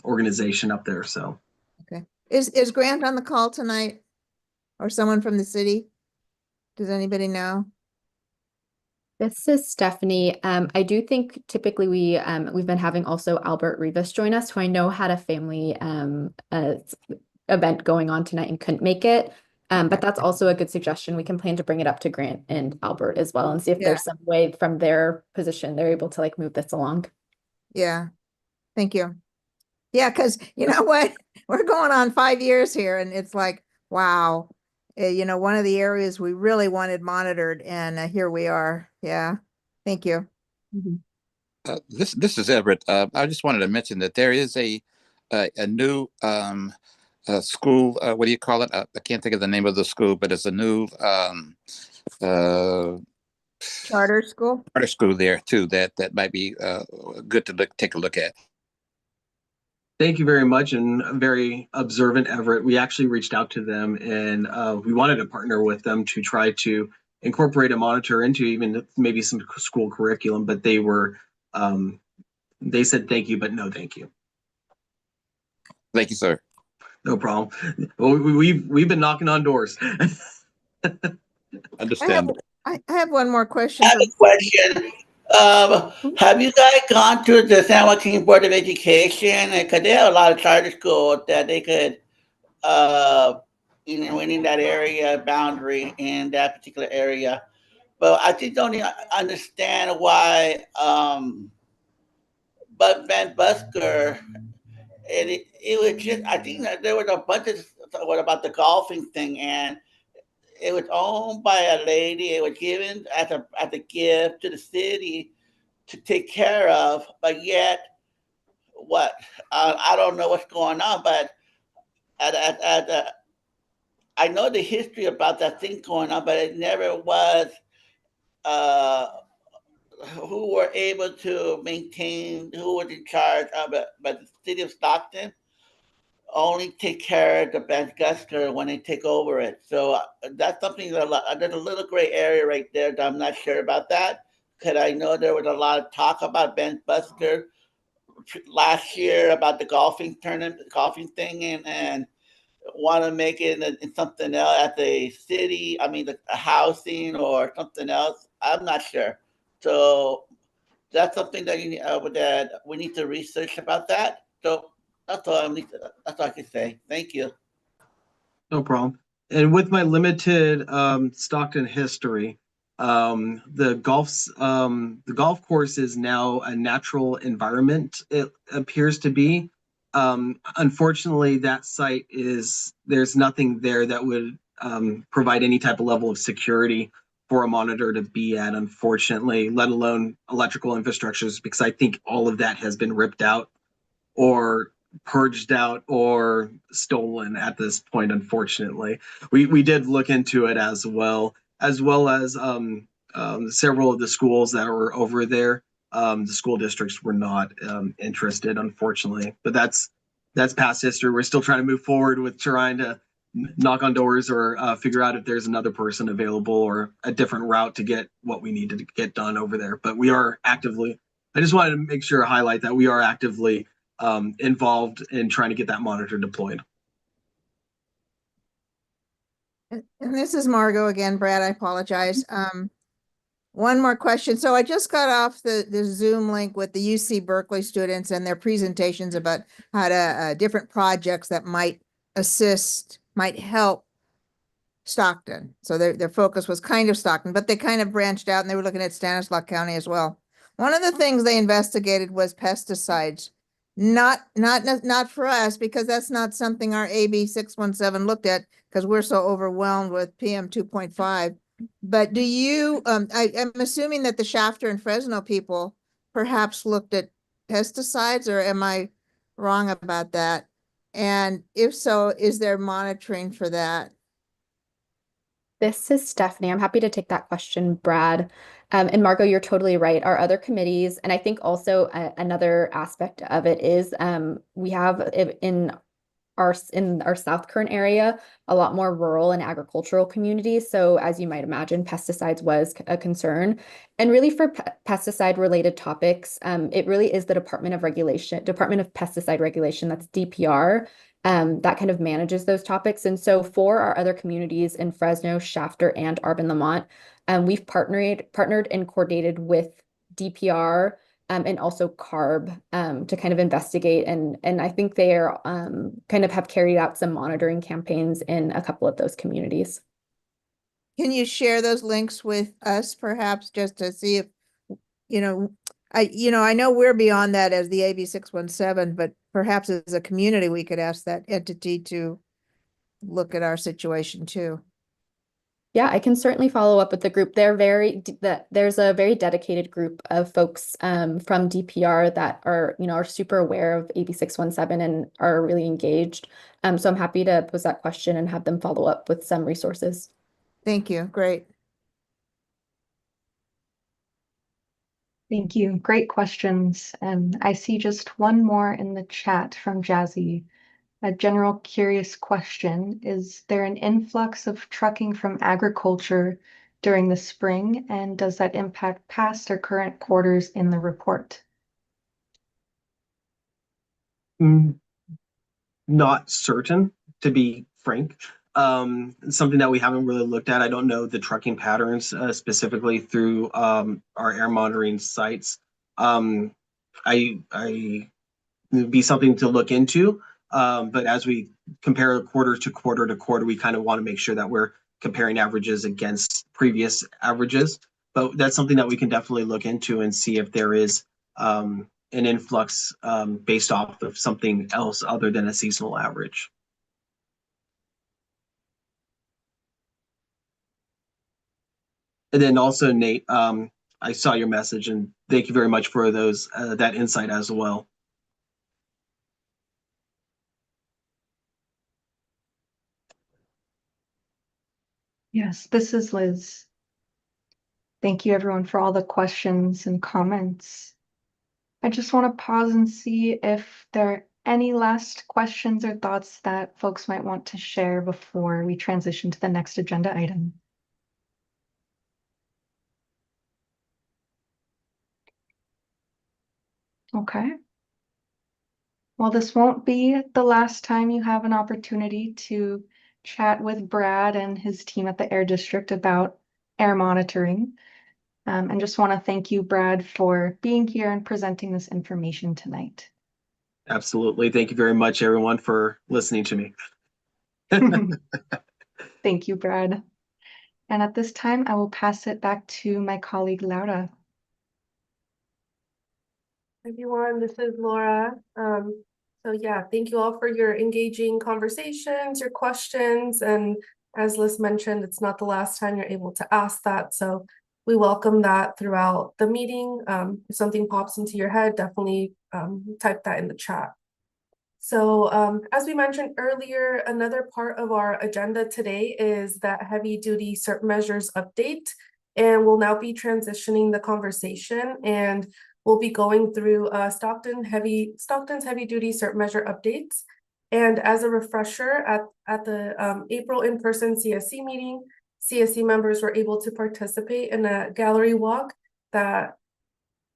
organization up there. So, okay, is Grant on the call tonight, or someone from the city? Does anybody know? This is Stephanie. I do think typically we've been having also Albert Rivas join us, who I know had a family event going on tonight and couldn't make it. But that's also a good suggestion. We can plan to bring it up to Grant and Albert as well and see if there's some way from their position they're able to like move this along. Yeah, thank you. Yeah, because you know what? We're going on 5 years here, and it's like, wow. One of the areas we really wanted monitored, and here we are. Yeah, thank you. This is Everett. I just wanted to mention that there is a new school. What do you call it? I can't think of the name of the school, but it's a new Charter school. charter school there too. That might be good to take a look at. thank you very much, and very observant, Everett. We actually reached out to them, and we wanted to partner with them to try to incorporate a monitor into even maybe some school curriculum, but they said thank you, but no thank you. Thank you, sir. No problem. Well, we've been knocking on doors. Understand. I have one more question. I have a question. Have you guys gone to the San Joaquin Board of Education? Because they have a lot of charter schools that they could, within that area boundary in that particular area. But I just don't understand why. But Van Busker, it was just, I think that there was a bunch of what about the golfing thing, and it was owned by a lady. It was given as a gift to the city to take care of, but yet what I don't know what's going on, but I know the history about that thing going on, but it never was uh, who were able to maintain, who was in charge of it. But the city of Stockton only take care of the Bench Guster when they take over it. So that's something that there's a little gray area right there that I'm not sure about that, because I know there was a lot of talk about Bench Buster last year about the golfing tournament, golfing thing, and want to make it in something else at the city. I mean, a housing or something else. I'm not sure. So that's something that that we need to research about that. So that's all I need. That's all I can say. Thank you. No problem. And with my limited Stockton history, the golf course is now a natural environment. It appears to be. Unfortunately, that site there's nothing there that would provide any type of level of security for a monitor to be at, unfortunately, let alone electrical infrastructures, because I think all of that has been ripped out or purged out or stolen at this point. Unfortunately, we did look into it as well as several of the schools that were over there. The school districts were not interested, unfortunately, but that's past history. We're still trying to move forward with trying to knock on doors or figure out if there's another person available or a different route to get what we need to get done over there. But we are actively, I just wanted to make sure to highlight that we are actively involved in trying to get that monitor deployed. And this is Margot again, Brad, I apologize. One more question. So I just got off the Zoom link with the UC Berkeley students and their presentations about how to different projects that might help Stockton. So their focus was kind of Stockton, but they kind of branched out and they were looking at Stanislaus County as well. One of the things they investigated was pesticides. Not for us, because that's not something our AB 617 looked at, because we're so overwhelmed with PM 2.5. But do you, I'm assuming that the Shafter and Fresno people perhaps looked at pesticides, or am I wrong about that? And if so, is there monitoring for that? This is Stephanie. I'm happy to take that question, Brad. And Margot, you're totally right. Our other committees, and I think also another aspect of it is we have in our South Kern area a lot more rural and agricultural communities. So as you might imagine, pesticides was a concern. And really for pesticide related topics, it really is the Department of Pesticide Regulation, that's DPR, that kind of manages those topics. And so for our other communities in Fresno, Shafter, and Arbor-Lamont, we've partnered and coordinated with DPR and also CARB to kind of investigate. And I think they are kind of have carried out some monitoring campaigns in a couple of those communities. Can you share those links with us, perhaps, just to see if, I know we're beyond that as the AB 617, but perhaps as a community, we could ask that entity to look at our situation too. Yeah, I can certainly follow up with the group. There's a very dedicated group of folks from DPR that are super aware of AB 617 and are really engaged. So I'm happy to pose that question and have them follow up with some resources. Thank you. Great. Thank you. Great questions. I see just one more in the chat from Jazzy. A general curious question: is there an influx of trucking from agriculture during the spring, and does that impact past or current quarters in the report? Not certain, to be frank. Something that we haven't really looked at. I don't know the trucking patterns specifically through our air monitoring sites. It'd be something to look into. But as we compare quarter to quarter to quarter, we kind of want to make sure that we're comparing averages against previous averages. But that's something that we can definitely look into and see if there is an influx based off of something else other than a seasonal average. And then also, Nate, I saw your message, and thank you very much for those that insight as well. Yes, this is Liz. Thank you everyone for all the questions and comments. I just want to pause and see if there are any last questions or thoughts that folks might want to share before we transition to the next agenda item. Okay. Well, this won't be the last time you have an opportunity to chat with Brad and his team at the Air District about air monitoring. And just want to thank you, Brad, for being here and presenting this information tonight. Absolutely. Thank you very much, everyone, for listening to me. Thank you, Brad. And at this time, I will pass it back to my colleague, Laura. Everyone, this is Laura. So yeah, thank you all for your engaging conversations, your questions, and as Liz mentioned, it's not the last time you're able to ask that, so we welcome that throughout the meeting. If something pops into your head, definitely type that in the chat. So as we mentioned earlier, another part of our agenda today is that heavy duty CERT measures update, and we'll now be transitioning the conversation, and we'll be going through Stockton's heavy duty CERT measure updates. And as a refresher, at the April in-person CSC meeting, CSC members were able to participate in a gallery walk that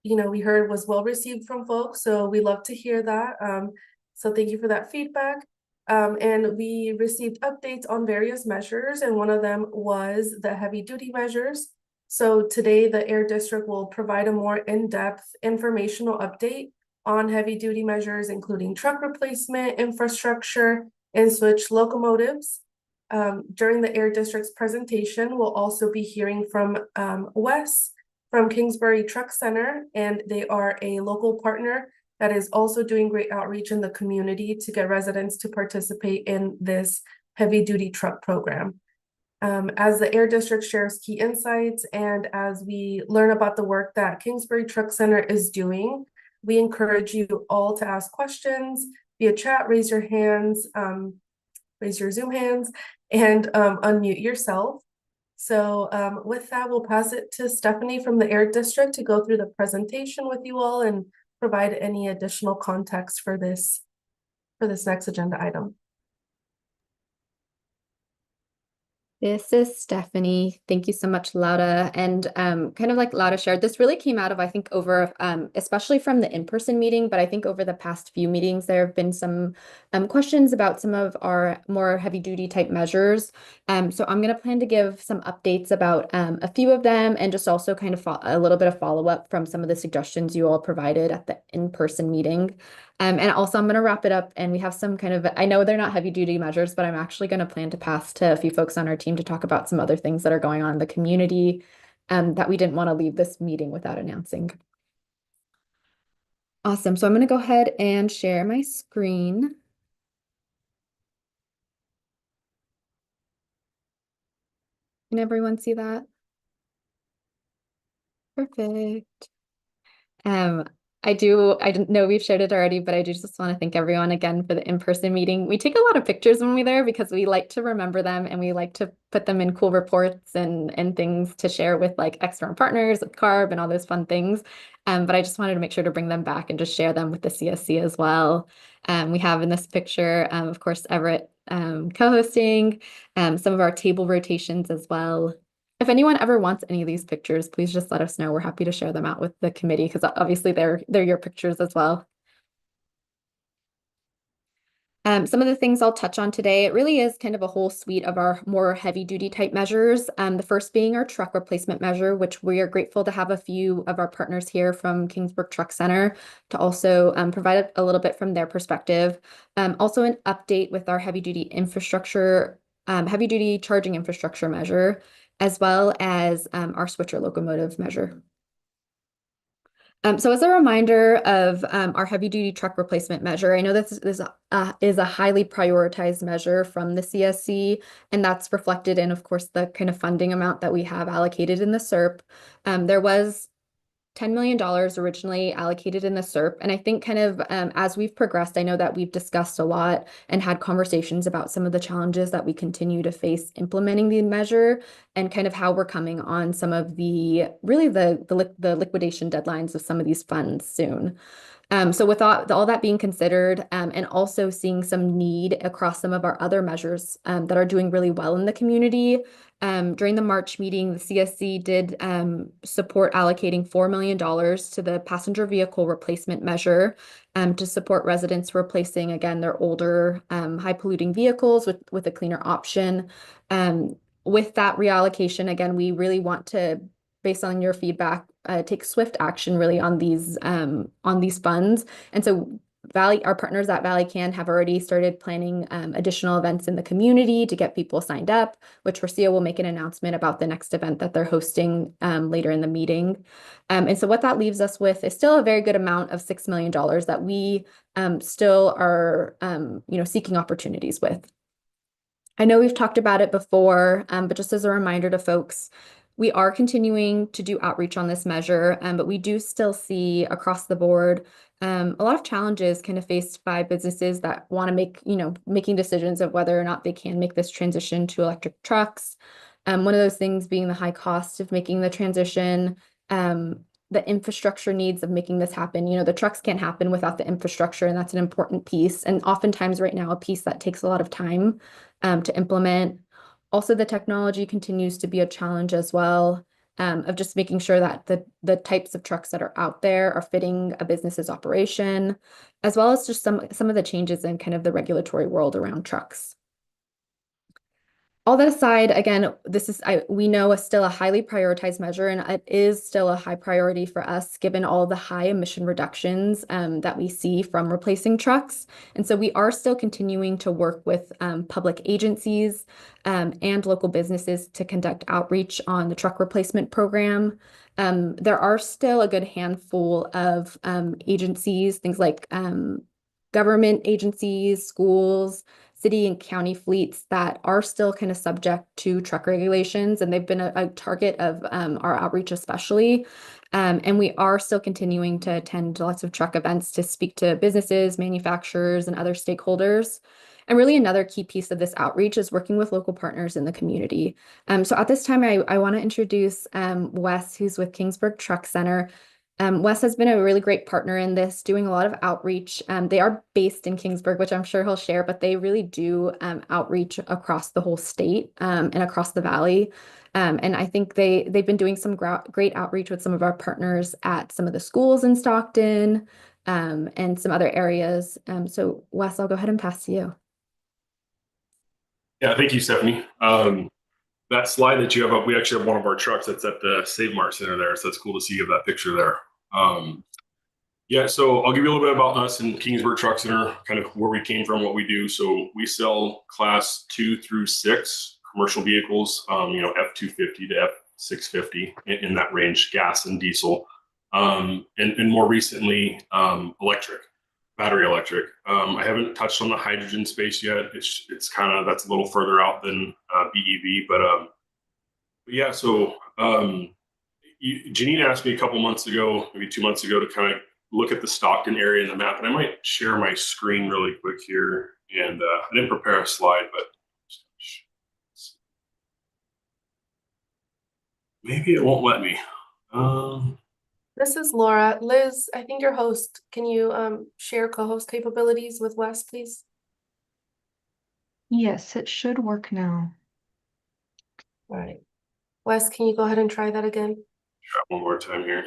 we heard was well received from folks. So we love to hear that. So thank you for that feedback. And we received updates on various measures, and one of them was the heavy duty measures. So today the Air District will provide a more in-depth informational update on heavy duty measures, including truck replacement, infrastructure, and switch locomotives. During the Air District's presentation, we'll also be hearing from Wes from Kingsbury Truck Center, and they are a local partner that is also doing great outreach in the community to get residents to participate in this heavy duty truck program. As the Air District shares key insights and as we learn about the work that Kingsbury Truck Center is doing, we encourage you all to ask questions via chat, raise your hands, raise your Zoom hands, and unmute yourself. So with that, we'll pass it to Stephanie from the Air District to go through the presentation with you all and provide any additional context for this next agenda item. This is Stephanie. Thank you so much, Laura. And kind of like Laura shared, this really came out of, I think, over, especially from the in-person meeting, but I think over the past few meetings, there have been some questions about some of our more heavy-duty type measures. So I'm going to plan to give some updates about a few of them and just also kind of a little bit of follow-up from some of the suggestions you all provided at the in-person meeting. And also I'm going to wrap it up, and we have some kind of, I know they're not heavy duty measures, but I'm actually going to plan to pass to a few folks on our team to talk about some other things that are going on in the community that we didn't want to leave this meeting without announcing. Awesome. So I'm going to go ahead and share my screen. Can everyone see that? Perfect. I didn't know we've shared it already, but I do just want to thank everyone again for the in-person meeting. We take a lot of pictures when we're there because we like to remember them, and we like to put them in cool reports and things to share with like external partners, with CARB and all those fun things. But I just wanted to make sure to bring them back and just share them with the CSC as well. We have in this picture, of course, Everett co-hosting, some of our table rotations as well. If anyone ever wants any of these pictures, please just let us know. We're happy to share them out with the committee because obviously they're your pictures as well. Some of the things I'll touch on today, it really is kind of a whole suite of our more heavy duty type measures. The first being our truck replacement measure, which we are grateful to have a few of our partners here from Kingsburg Truck Center to also provide a little bit from their perspective. Also an update with our heavy duty infrastructure, heavy duty charging infrastructure measure, as well as our switcher locomotive measure. So as a reminder of our heavy duty truck replacement measure, I know this is a highly prioritized measure from the CSC, and that's reflected in, of course, the kind of funding amount that we have allocated in the SERP. There was $10 million originally allocated in the SERP. And I think kind of as we've progressed, I know that we've discussed a lot and had conversations about some of the challenges that we continue to face implementing the measure and kind of how we're coming on some of the liquidation deadlines of some of these funds soon. So with all that being considered, and also seeing some need across some of our other measures that are doing really well in the community, during the March meeting, the CSC did support allocating $4 million to the passenger vehicle replacement measure to support residents replacing, again, their older high polluting vehicles with a cleaner option. With that reallocation, again, we really want to, based on your feedback, take swift action really on these funds. And so our partners at Valley Can have already started planning additional events in the community to get people signed up, which Rocio will make an announcement about the next event that they're hosting later in the meeting. And so what that leaves us with is still a very good amount of $6 million that we still are seeking opportunities with. I know we've talked about it before, but just as a reminder to folks, we are continuing to do outreach on this measure, but we do still see across the board a lot of challenges kind of faced by businesses that want to making decisions of whether or not they can make this transition to electric trucks. One of those things being the high cost of making the transition, the infrastructure needs of making this happen. The trucks can't happen without the infrastructure, and that's an important piece. And oftentimes right now, a piece that takes a lot of time to implement. Also, the technology continues to be a challenge as well, of just making sure that the types of trucks that are out there are fitting a business's operation, as well as just some of the changes in kind of the regulatory world around trucks. All that aside, again, we know is still a highly prioritized measure, and it is still a high priority for us given all the high emission reductions that we see from replacing trucks. And so we are still continuing to work with public agencies and local businesses to conduct outreach on the truck replacement program. There are still a good handful of agencies, things like government agencies, schools, city and county fleets that are still kind of subject to truck regulations, and they've been a target of our outreach especially. And we are still continuing to attend lots of truck events to speak to businesses, manufacturers, and other stakeholders. And really another key piece of this outreach is working with local partners in the community. So at this time, I want to introduce Wes, who's with Kingsburg Truck Center. Wes has been a really great partner in this, doing a lot of outreach. They are based in Kingsburg, which I'm sure he'll share, but they really do outreach across the whole state and across the valley. And I think they've been doing some great outreach with some of our partners at some of the schools in Stockton and some other areas. So Wes, I'll go ahead and pass to you. Yeah, thank you, Stephanie. That slide that you have up, we actually have one of our trucks that's at the Save Mart Center there. So that's cool to see you have that picture there. Yeah, so I'll give you a little bit about us and Kingsburg Truck Center, kind of where we came from, what we do. So we sell class 2 through 6 commercial vehicles, F250 to F650 in that range, gas and diesel. And more recently, electric. Battery electric. I haven't touched on the hydrogen space yet. It's kind of, that's a little further out than BEV, but yeah. So Janine asked me a couple months ago, maybe 2 months ago, to kind of look at the Stockton area in the map, and I might share my screen really quick here. And I didn't prepare a slide, but maybe it won't let me. This is Laura. Liz, I think your host. Can you share co-host capabilities with Wes, please? Yes, it should work now. All right. Wes, can you go ahead and try that again? Try one more time here.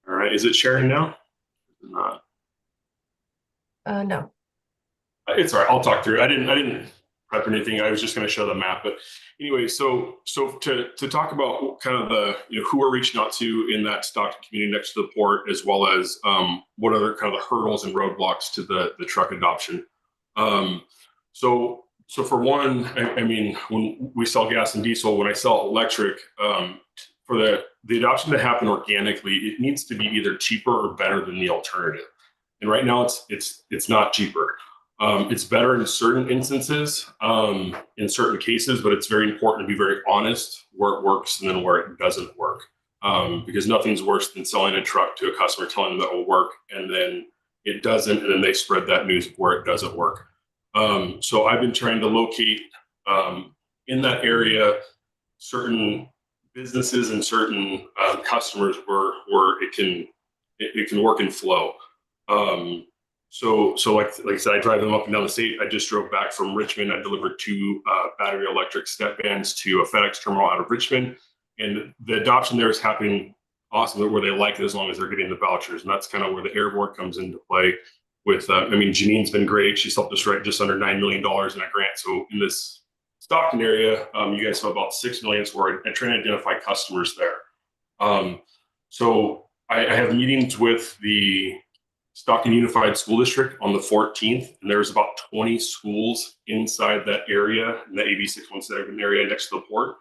All right, is it sharing now? Not. No. It's all right. I'll talk through it. I didn't prep anything. I was just going to show the map. But anyway, so to talk about kind of the who we're reaching out to in that Stockton community next to the port, as well as what other kind of the hurdles and roadblocks to the truck adoption. So for one, I mean, when we sell gas and diesel, when I sell electric, for the adoption to happen organically, it needs to be either cheaper or better than the alternative. And right now it's not cheaper. It's better in certain instances, in certain cases, but it's very important to be very honest where it works and then where it doesn't work. Because nothing's worse than selling a truck to a customer, telling them that will work, and then it doesn't, and then they spread that news where it doesn't work. So I've been trying to locate in that area certain businesses and certain customers where it can work and flow. So like I said, I drive them up and down the state. I just drove back from Richmond. I delivered 2 battery electric step vans to a FedEx terminal out of Richmond, and the adoption there is happening awesome, where they like it as long as they're getting the vouchers, and that's kind of where the Air Board comes into play. With I mean, Janine's been great. She's helped us write just under $9 million in a grant. So in this Stockton area, you guys have about $6 million. So we're trying to identify customers there. So I have meetings with the Stockton Unified School District on the 14th, and there's about 20 schools inside that area, in the AB617 area next to the port.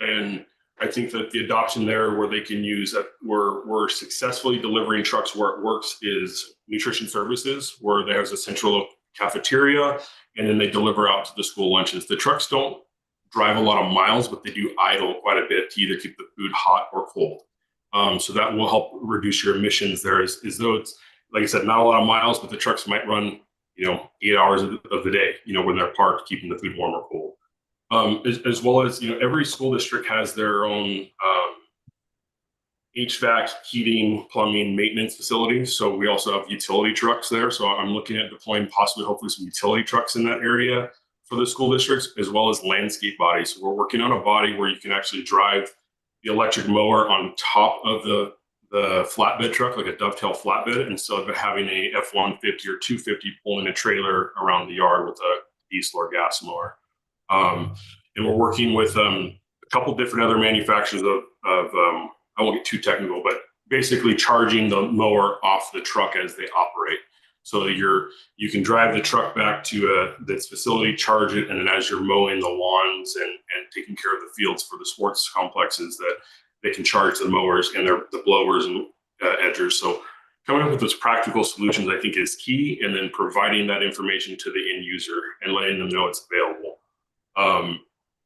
And I think that the adoption there, where they can use, we're successfully delivering trucks where it works, is nutrition services, where there's a central cafeteria, and then they deliver out to the school lunches. The trucks don't drive a lot of miles, but they do idle quite a bit to either keep the food hot or cold. So that will help reduce your emissions there, as though it's, like I said, not a lot of miles, but the trucks might run, 8 hours of the day, when they're parked, keeping the food warm or cold. As well as, every school district has their own HVAC, heating, plumbing, maintenance facilities. So we also have utility trucks there. So I'm looking at deploying hopefully some utility trucks in that area for the school districts, as well as landscape bodies. So we're working on a body where you can actually drive the electric mower on top of the flatbed truck, like a dovetail flatbed, instead of having a F-150 or 250 pulling a trailer around the yard with a diesel or gas mower. And we're working with a couple different other manufacturers of I won't get too technical, but basically charging the mower off the truck as they operate. So you can drive the truck back to this facility, charge it, and then as you're mowing the lawns and taking care of the fields for the sports complexes, that they can charge the mowers and the blowers and edgers. So coming up with those practical solutions, I think, is key, and then providing that information to the end user and letting them know it's available.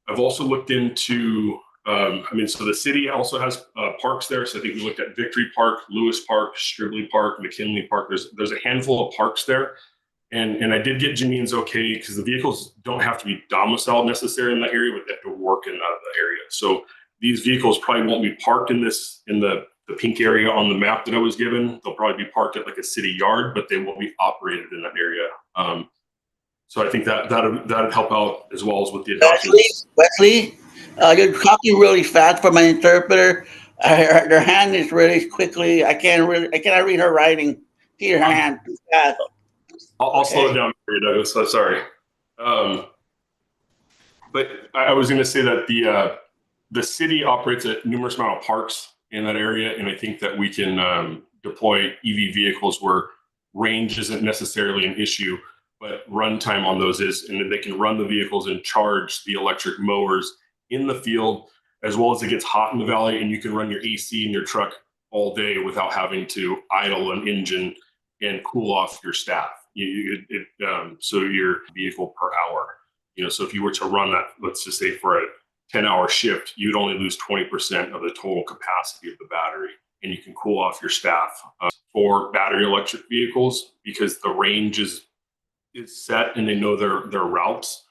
I've also looked into, so the city also has parks there. So I think we looked at Victory Park, Lewis Park, Stribley Park, McKinley Park. There's a handful of parks there. And I did get Janine's okay, because the vehicles don't have to be domiciled necessarily in that area, but they have to work in the area. So these vehicles probably won't be parked in the pink area on the map that I was given. They'll probably be parked at like a city yard, but they will be operated in that area. So I think that'd help out, as well as with the adoption. Wesley, you're talking really fast for my interpreter. Her hand is really quickly. I cannot read her writing. See her hand too fast. I'll slow it down for you, Douglas. So sorry. But I was going to say that the city operates a numerous amount of parks in that area, and I think that we can deploy EV vehicles where range isn't necessarily an issue, but runtime on those is, and then they can run the vehicles and charge the electric mowers in the field, as well as it gets hot in the valley, and you can run your AC in your truck all day without having to idle an engine and cool off your staff. So your vehicle per hour. So if you were to run that, let's just say for a 10-hour shift, you'd only lose 20% of the total capacity of the battery, and you can cool off your staff. For battery electric vehicles, because the range is set and they know their routes.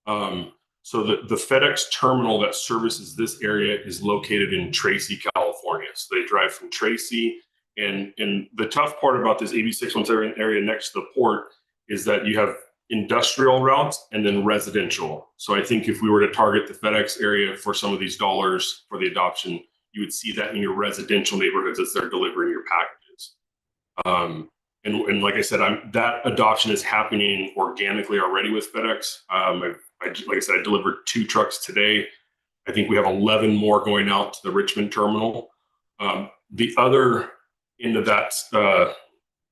So the FedEx terminal that services this area is located in Tracy, California. So they drive from Tracy, and the tough part about this AB617 area next to the port is that you have industrial routes and then residential. So I think if we were to target the FedEx area for some of these dollars for the adoption, you would see that in your residential neighborhoods as they're delivering your packages. And like I said, that adoption is happening organically already with FedEx. Like I said, I delivered 2 trucks today. I think we have 11 more going out to the Richmond terminal. The other end of that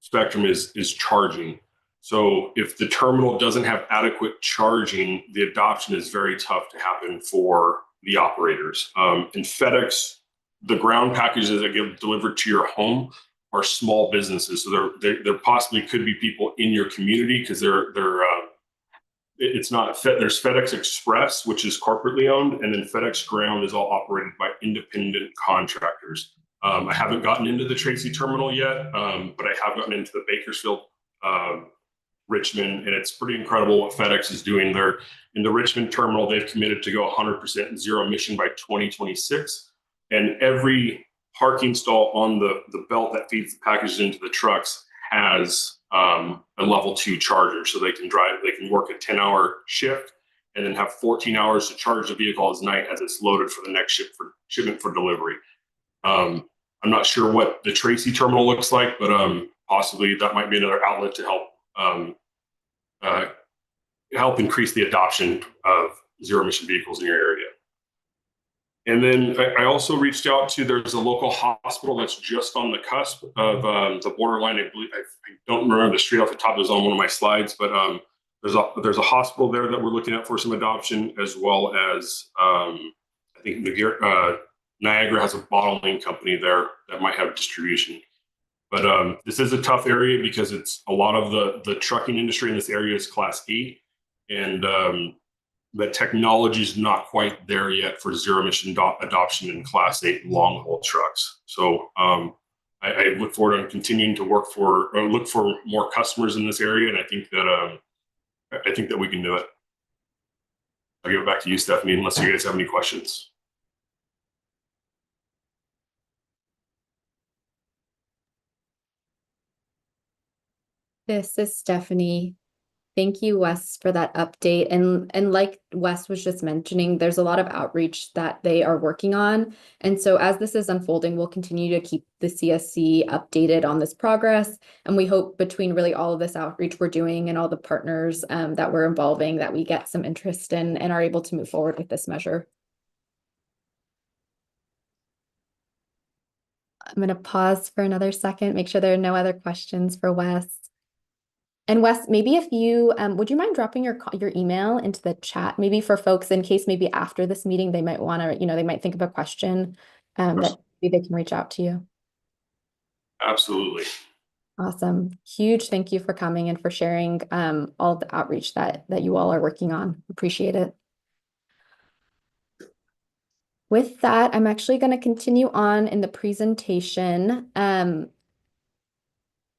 spectrum is charging. So if the terminal doesn't have adequate charging, the adoption is very tough to happen for the operators. And FedEx the ground packages that get delivered to your home are small businesses. So there possibly could be people in your community because it's not there's FedEx Express, which is corporately owned, and then FedEx Ground is all operated by independent contractors. I haven't gotten into the Tracy terminal yet, but I have gotten into the Bakersfield, Richmond, and it's pretty incredible what FedEx is doing there. In the Richmond terminal, they've committed to go 100% zero emission by 2026. And every parking stall on the belt that feeds the packages into the trucks has a level 2 charger. So they can work a 10-hour shift and then have 14 hours to charge the vehicle as night as it's loaded for the next shipment for delivery. I'm not sure what the Tracy terminal looks like, but possibly that might be another outlet to help increase the adoption of zero emission vehicles in your area. And then I also reached out to, there's a local hospital that's just on the cusp of the borderline. I don't remember the street off the top. It was on one of my slides, but there's a hospital there that we're looking at for some adoption, as well as I think Niagara has a bottling company there that might have distribution. But this is a tough area because it's a lot of the trucking industry in this area is Class 8, and the technology is not quite there yet for zero emission adoption in Class 8 long haul trucks. So I look forward to continuing to look for more customers in this area, and I think that we can do it. I'll give it back to you, Stephanie, unless you guys have any questions. This is Stephanie. Thank you, Wes, for that update. And like Wes was just mentioning, there's a lot of outreach that they are working on. And so as this is unfolding, we'll continue to keep the CSC updated on this progress. And we hope between really all of this outreach we're doing and all the partners that we're involving, that we get some interest in and are able to move forward with this measure. I'm going to pause for another second, make sure there are no other questions for Wes. And Wes, maybe if you, would you mind dropping your email into the chat, maybe for folks in case maybe after this meeting, they might want to, they might think of a question that maybe they can reach out to you. Absolutely. Awesome. Huge thank you for coming and for sharing all the outreach that you all are working on. Appreciate it. With that, I'm actually going to continue on in the presentation.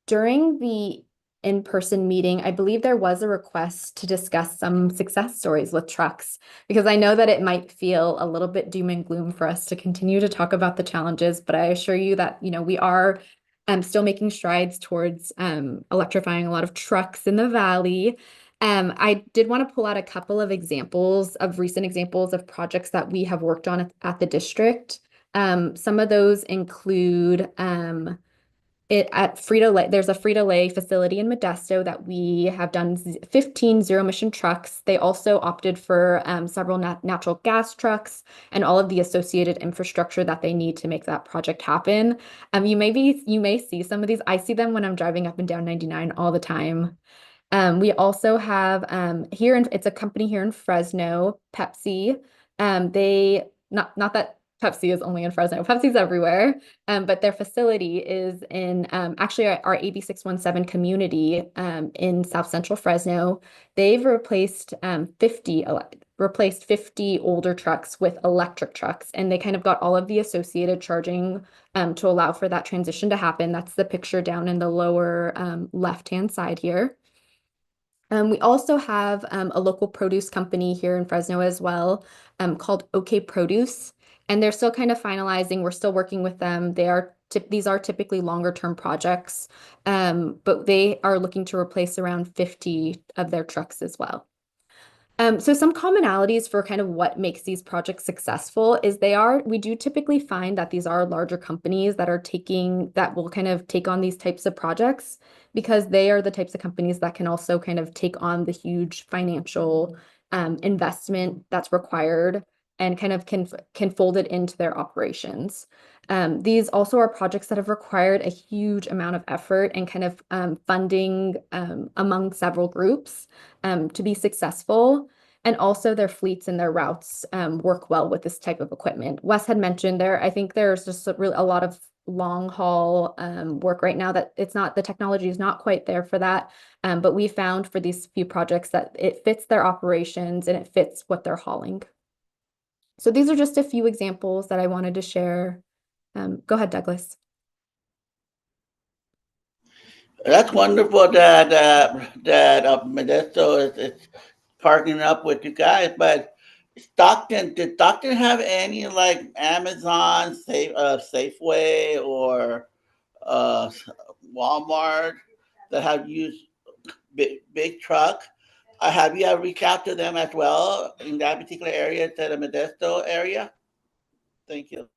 During the in-person meeting, I believe there was a request to discuss some success stories with trucks, because I know that it might feel a little bit doom and gloom for us to continue to talk about the challenges, but I assure you that, we are still making strides towards electrifying a lot of trucks in the Valley. I did want to pull out a couple of recent examples of projects that we have worked on at the district. Some of those include at Frito-Lay, there's a Frito-Lay facility in Modesto that we have done 15 zero-emission trucks. They also opted for several natural gas trucks and all of the associated infrastructure that they need to make that project happen. You may see some of these. I see them when I'm driving up and down 99 all the time. We also have it's a company here in Fresno, Pepsi. They not that Pepsi is only in Fresno. Pepsi's everywhere, but their facility is in actually our AB617 community in South Central Fresno. They've replaced 50 older trucks with electric trucks, and they kind of got all of the associated charging to allow for that transition to happen. That's the picture down in the lower left-hand side here. We also have a local produce company here in Fresno as well called OK Produce. And they're still kind of finalizing. We're still working with them. These are typically longer term projects, but they are looking to replace around 50 of their trucks as well. So some commonalities for kind of what makes these projects successful is we do typically find that these are larger companies that will kind of take on these types of projects, because they are the types of companies that can also kind of take on the huge financial investment that's required and kind of can fold it into their operations. These also are projects that have required a huge amount of effort and kind of funding among several groups to be successful. and also their fleets and their routes work well with this type of equipment. Wes had mentioned I think there's just a lot of long haul work right now that the technology is not quite there for that. But we found for these few projects that it fits their operations and it fits what they're hauling. So these are just a few examples that I wanted to share. Go ahead, Douglas. That's wonderful that Modesto is partnering up with you guys. But Stockton, did Stockton have any like Amazon, Safeway, or Walmart that have used big truck? Have you ever reached out to them as well in that particular area, to the Modesto area? Thank you.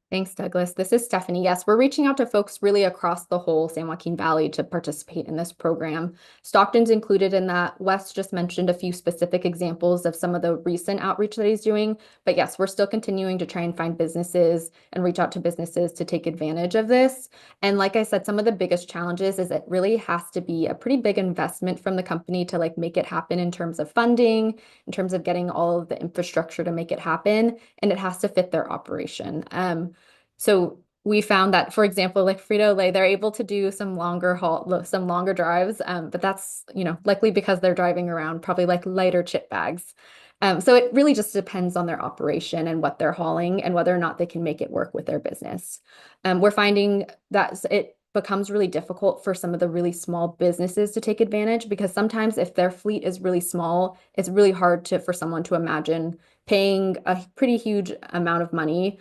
Thanks, Douglas. This is Stephanie. Yes, we're reaching out to folks really across the whole San Joaquin Valley to participate in this program. Stockton's included in that. Wes just mentioned a few specific examples of some of the recent outreach that he's doing. But yes, we're still continuing to try and find businesses and reach out to businesses to take advantage of this. And like I said, some of the biggest challenges is it really has to be a pretty big investment from the company to like make it happen in terms of funding, in terms of getting all of the infrastructure to make it happen, and it has to fit their operation. So we found that, for example, like Frito-Lay, they're able to do some longer drives, but that's, likely because they're driving around probably like lighter chip bags. So it really just depends on their operation and what they're hauling and whether or not they can make it work with their business. We're finding that it becomes really difficult for some of the really small businesses to take advantage, because sometimes if their fleet is really small, it's really hard for someone to imagine paying a pretty huge amount of money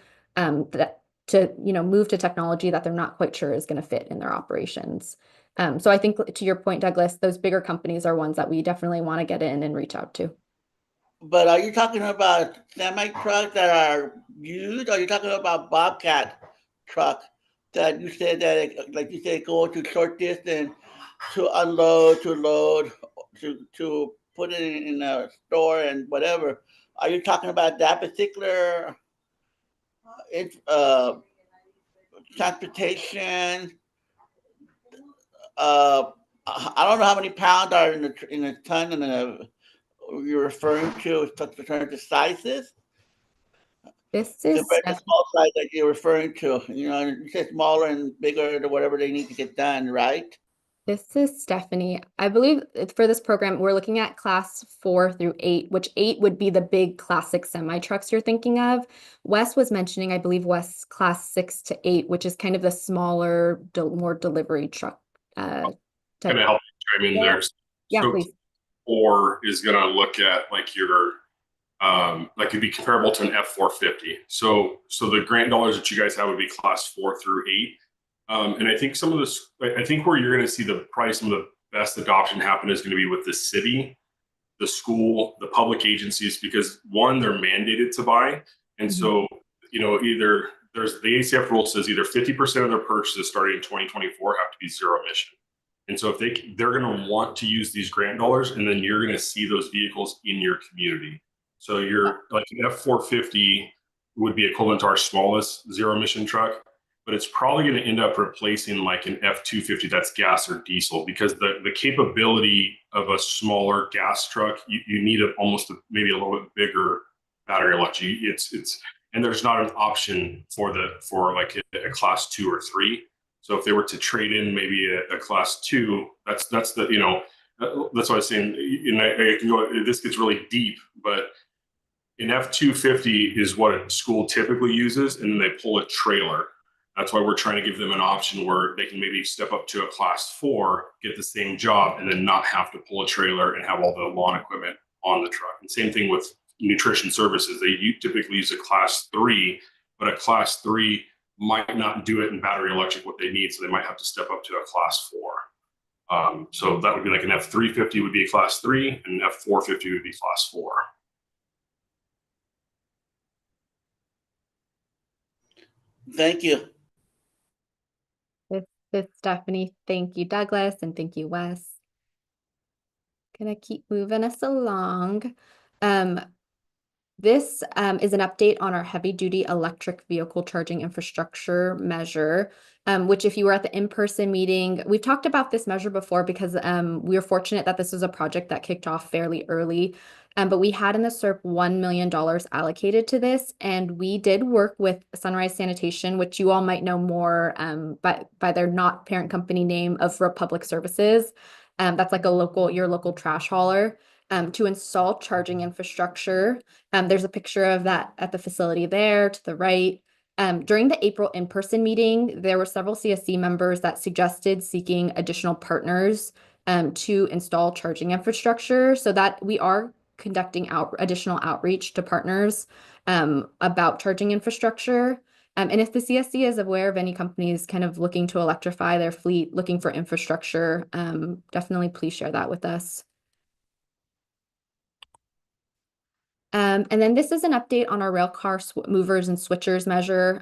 to move to technology that they're not quite sure is going to fit in their operations. So I think, to your point, Douglas, those bigger companies are ones that we definitely want to get in and reach out to. But are you talking about semi trucks that are used? Or are you talking about Bobcat truck that you said that, like you said, go to short distance to unload, to load, to put it in a store and whatever? Are you talking about that particular transportation? I don't know how many pounds are in a ton, and you're referring to the sizes. This is compared to small size that you're referring to. You say smaller and bigger to whatever they need to get done, right? This is Stephanie. I believe for this program, we're looking at class 4 through 8, which 8 would be the big classic semi trucks you're thinking of. Wes was mentioning, I believe, class 6 to 8, which is kind of the smaller, more delivery truck. Can I help you chime in there? Yeah, so please. 4 is going to look at like your like it'd be comparable to an F450. So the grant dollars that you guys have would be class 4 through 8. And I think I think where you're going to see some of the best adoption happen is going to be with the city, the school, the public agencies, because one, they're mandated to buy. And so, either there's the ACF rule says either 50% of their purchases starting in 2024 have to be zero emission. And so if they're going to want to use these grant dollars, and then you're going to see those vehicles in your community. So you're like an F450 would be equivalent to our smallest zero emission truck, but it's probably going to end up replacing like an F250 that's gas or diesel, because the capability of a smaller gas truck, you need maybe a little bit bigger battery electric. And there's not an option for like a class 2 or 3. So if they were to trade in maybe a class 2, that's what I was saying. And I can go, this gets really deep, but an F250 is what a school typically uses, and then they pull a trailer. That's why we're trying to give them an option where they can maybe step up to a class 4, get the same job, and then not have to pull a trailer and have all the lawn equipment on the truck. And same thing with nutrition services. They typically use a class 3, but a class 3 might not do it in battery electric what they need, so they might have to step up to a class 4. So that would be like an F350 would be a class 3, and an F450 would be class 4. Thank you. This is Stephanie. Thank you, Douglas, and thank you, Wes. Gonna keep moving us along. This is an update on our heavy-duty electric vehicle charging infrastructure measure, which, if you were at the in-person meeting, we've talked about this measure before because we are fortunate that this was a project that kicked off fairly early. But we had in the SERP $1 million allocated to this, and we did work with Sunrise Sanitation, which you all might know more by their not parent company name of Republic Services. That's like your local trash hauler, to install charging infrastructure. There's a picture of that at the facility there to the right. During the April in-person meeting, there were several CSC members that suggested seeking additional partners to install charging infrastructure, so that we are conducting additional outreach to partners about charging infrastructure. And if the CSC is aware of any companies kind of looking to electrify their fleet, looking for infrastructure, definitely please share that with us. And then this is an update on our rail car movers and switchers measure.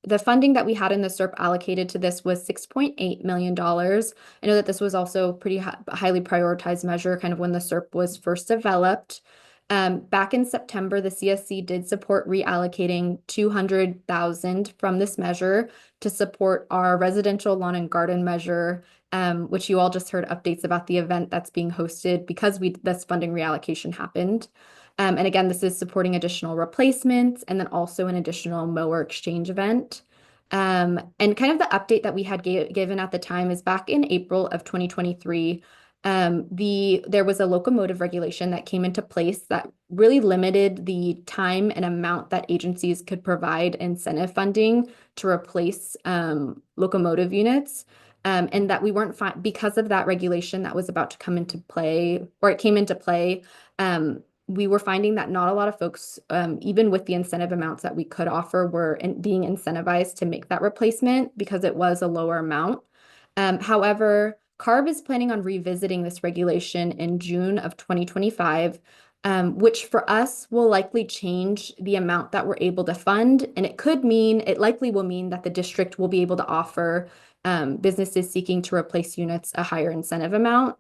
The funding that we had in the SERP allocated to this was $6.8 million. I know that this was also pretty highly prioritized measure kind of when the SERP was first developed. Back in September, the CSC did support reallocating $200,000 from this measure to support our residential lawn and garden measure, which you all just heard updates about the event that's being hosted because this funding reallocation happened. And again, this is supporting additional replacements and then also an additional mower exchange event. And kind of the update that we had given at the time is back in April of 2023, there was a locomotive regulation that came into place that really limited the time and amount that agencies could provide incentive funding to replace locomotive units. And that we weren't because of that regulation that was about to come into play, or it came into play, we were finding that not a lot of folks, even with the incentive amounts that we could offer, were being incentivized to make that replacement because it was a lower amount. However, CARB is planning on revisiting this regulation in June of 2025, which for us will likely change the amount that we're able to fund. And it likely will mean that the district will be able to offer businesses seeking to replace units a higher incentive amount.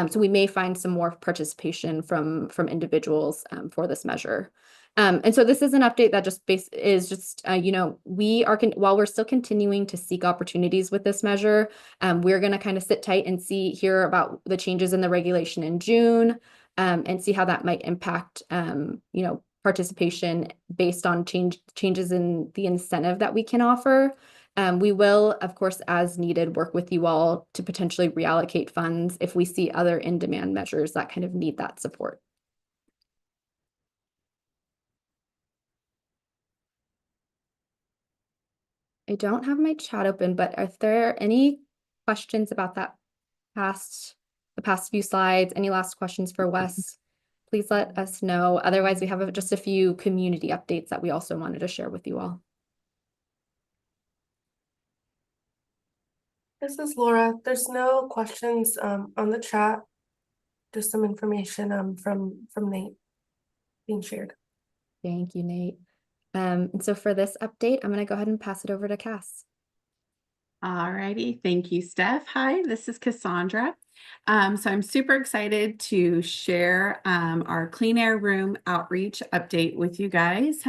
So we may find some more participation from individuals for this measure. And so this is an update that while we're still continuing to seek opportunities with this measure, we're going to kind of sit tight and hear about the changes in the regulation in June, and see how that might impact, participation based on changes in the incentive that we can offer. We will, of course, as needed, work with you all to potentially reallocate funds if we see other in-demand measures that kind of need that support. I don't have my chat open, but are there any questions about the past few slides? Any last questions for Wes? Please let us know. Otherwise, we have just a few community updates that we also wanted to share with you all. This is Laura. There's no questions on the chat. Just some information from Nate being shared. Thank you, Nate. And so for this update, I'm going to go ahead and pass it over to Cass. All righty. Thank you, Steph. Hi, this is Cassandra. So I'm super excited to share our Clean Air Room outreach update with you guys.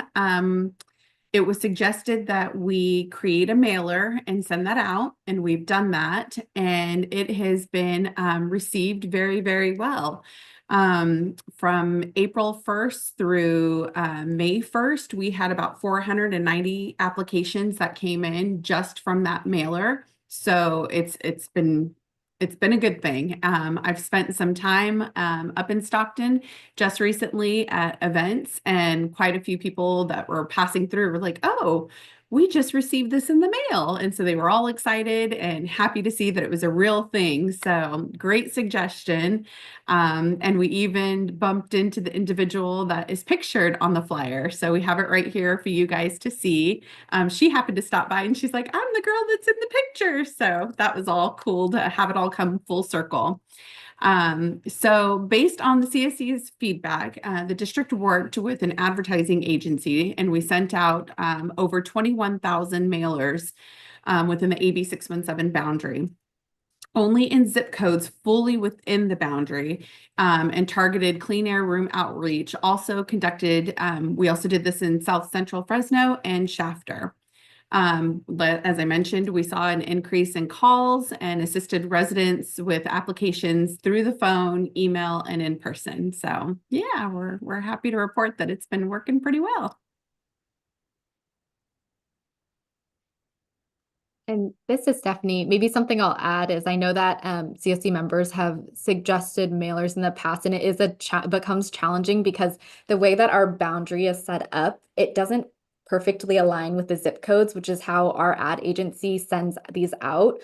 It was suggested that we create a mailer and send that out, and we've done that, and it has been received very, very well. From April 1st through May 1st, we had about 490 applications that came in just from that mailer. So it's been a good thing. I've spent some time up in Stockton just recently at events, and quite a few people that were passing through were like, oh, we just received this in the mail. And so they were all excited and happy to see that it was a real thing. So great suggestion. And we even bumped into the individual that is pictured on the flyer. So we have it right here for you guys to see. She happened to stop by and she's like, I'm the girl that's in the picture. So that was all cool to have it all come full circle. So based on the CSC's feedback, the district worked with an advertising agency, and we sent out over 21,000 mailers within the AB617 boundary. Only in zip codes fully within the boundary, and targeted Clean Air Room outreach. We also did this in South Central Fresno and Shafter. As I mentioned, we saw an increase in calls and assisted residents with applications through the phone, email, and in person. So yeah, we're happy to report that it's been working pretty well. And this is Stephanie. Maybe something I'll add is I know that CSC members have suggested mailers in the past, and it is becomes challenging because the way that our boundary is set up, it doesn't perfectly align with the zip codes, which is how our ad agency sends these out.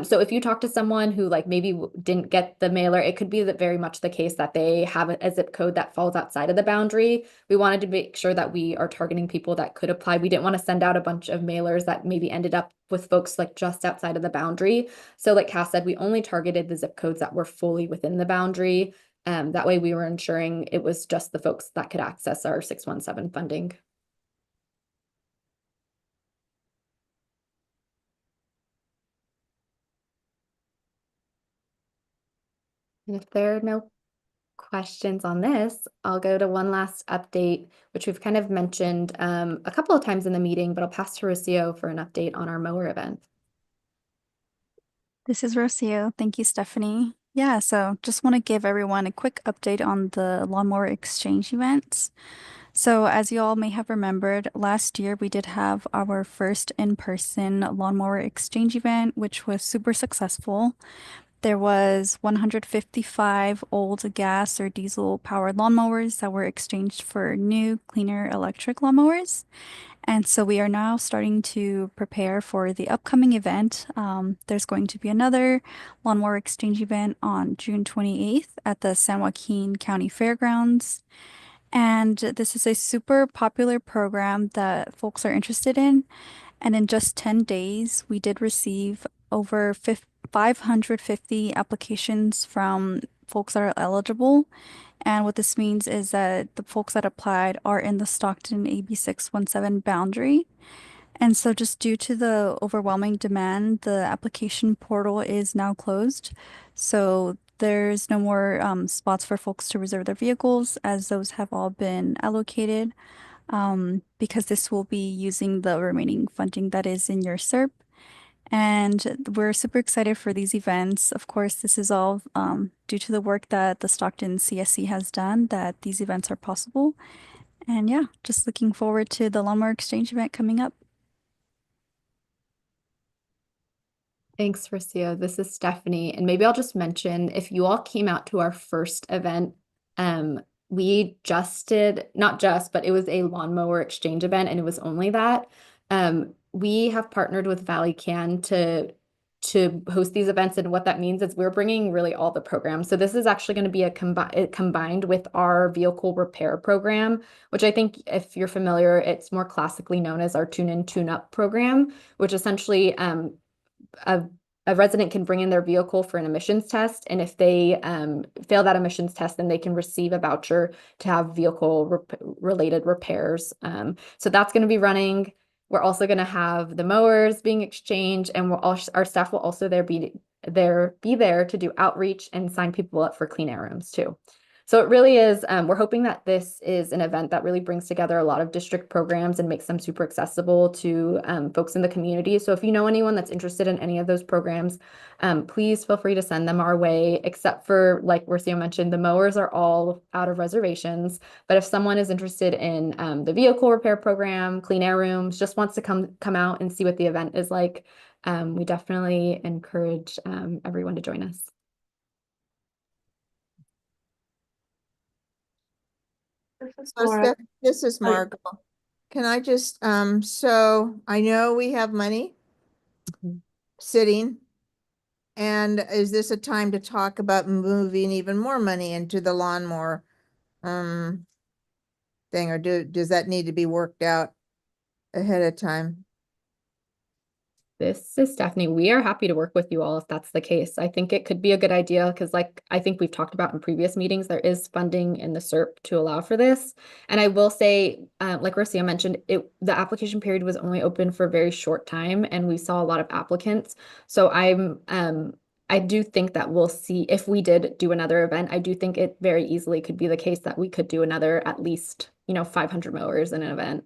So if you talk to someone who like maybe didn't get the mailer, it could be that very much the case that they have a zip code that falls outside of the boundary. We wanted to make sure that we are targeting people that could apply. We didn't want to send out a bunch of mailers that maybe ended up with folks like just outside of the boundary. So like Cass said, we only targeted the zip codes that were fully within the boundary. That way we were ensuring it was just the folks that could access our 617 funding. And if there are no questions on this, I'll go to one last update, which we've kind of mentioned a couple of times in the meeting, but I'll pass to Rocio for an update on our mower event. This is Rocio. Thank you, Stephanie. Yeah, so just want to give everyone a quick update on the lawnmower exchange events. So as you all may have remembered, last year we did have our first in-person lawnmower exchange event, which was super successful. There was 155 old gas or diesel powered lawnmowers that were exchanged for new, cleaner electric lawnmowers. And so we are now starting to prepare for the upcoming event. There's going to be another lawnmower exchange event on June 28th at the San Joaquin County Fairgrounds. And this is a super popular program that folks are interested in. And in just 10 days, we did receive over 550 applications from folks that are eligible. And what this means is that the folks that applied are in the Stockton AB617 boundary. And so just due to the overwhelming demand, the application portal is now closed. So there's no more spots for folks to reserve their vehicles, as those have all been allocated, because this will be using the remaining funding that is in your SERP. And we're super excited for these events. Of course, this is all due to the work that the Stockton CSC has done, that these events are possible. And yeah, just looking forward to the Lawnmower Exchange event coming up. Thanks, Rocio. This is Stephanie. And maybe I'll just mention, if you all came out to our first event, we just did, not just, but it was a lawnmower exchange event, and it was only that. We have partnered with Valley Can to host these events, and what that means is we're bringing really all the programs. So this is actually going to be combined with our vehicle repair program, which I think if you're familiar, it's more classically known as our Tune In Tune Up program, which essentially a resident can bring in their vehicle for an emissions test, and if they fail that emissions test, then they can receive a voucher to have vehicle related repairs. So that's going to be running. We're also going to have the mowers being exchanged, and our staff will also be there to do outreach and sign people up for clean air rooms too. So it really is, we're hoping that this is an event that really brings together a lot of district programs and makes them super accessible to folks in the community. So if you know anyone that's interested in any of those programs, please feel free to send them our way, except for, like Rocio mentioned, the mowers are all out of reservations. But if someone is interested in the vehicle repair program, clean air rooms, just wants to come out and see what the event is like, we definitely encourage everyone to join us. This is Margot. Can I just, so I know we have money sitting, and is this a time to talk about moving even more money into the lawnmower thing, or does that need to be worked out ahead of time? This is Stephanie. We are happy to work with you all if that's the case. I think it could be a good idea because, like I think we've talked about in previous meetings, there is funding in the SERP to allow for this. And I will say, like Rocio mentioned, the application period was only open for a very short time, and we saw a lot of applicants. So I'm I do think that we'll see if we did do another event. I do think it very easily could be the case that we could do another at least, 500 mowers in an event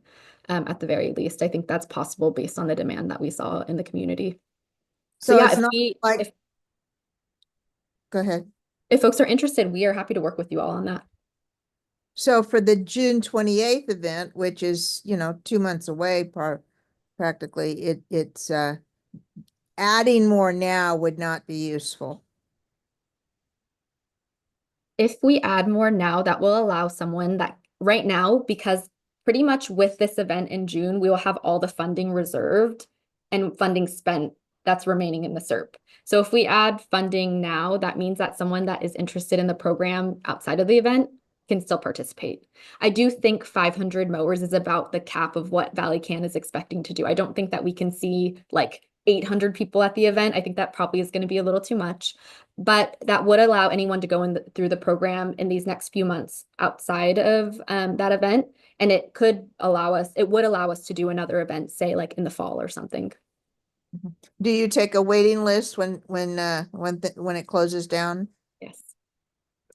at the very least. I think that's possible based on the demand that we saw in the community. So So yeah, it's not like, if go ahead. if folks are interested, we are happy to work with you all on that. So for the June 28th event, which is, 2 months away, practically, it's adding more now would not be useful. If we add more now, that will allow someone that right now, because pretty much with this event in June, we will have all the funding reserved and funding spent that's remaining in the SERP. So if we add funding now, that means that someone that is interested in the program outside of the event can still participate. I do think 500 mowers is about the cap of what Valley Can is expecting to do. I don't think that we can see like 800 people at the event. I think that probably is going to be a little too much, but that would allow anyone to go through the program in these next few months outside of that event. And it would allow us to do another event, say like in the fall or something. Do you take a waiting list when it closes down? Yes.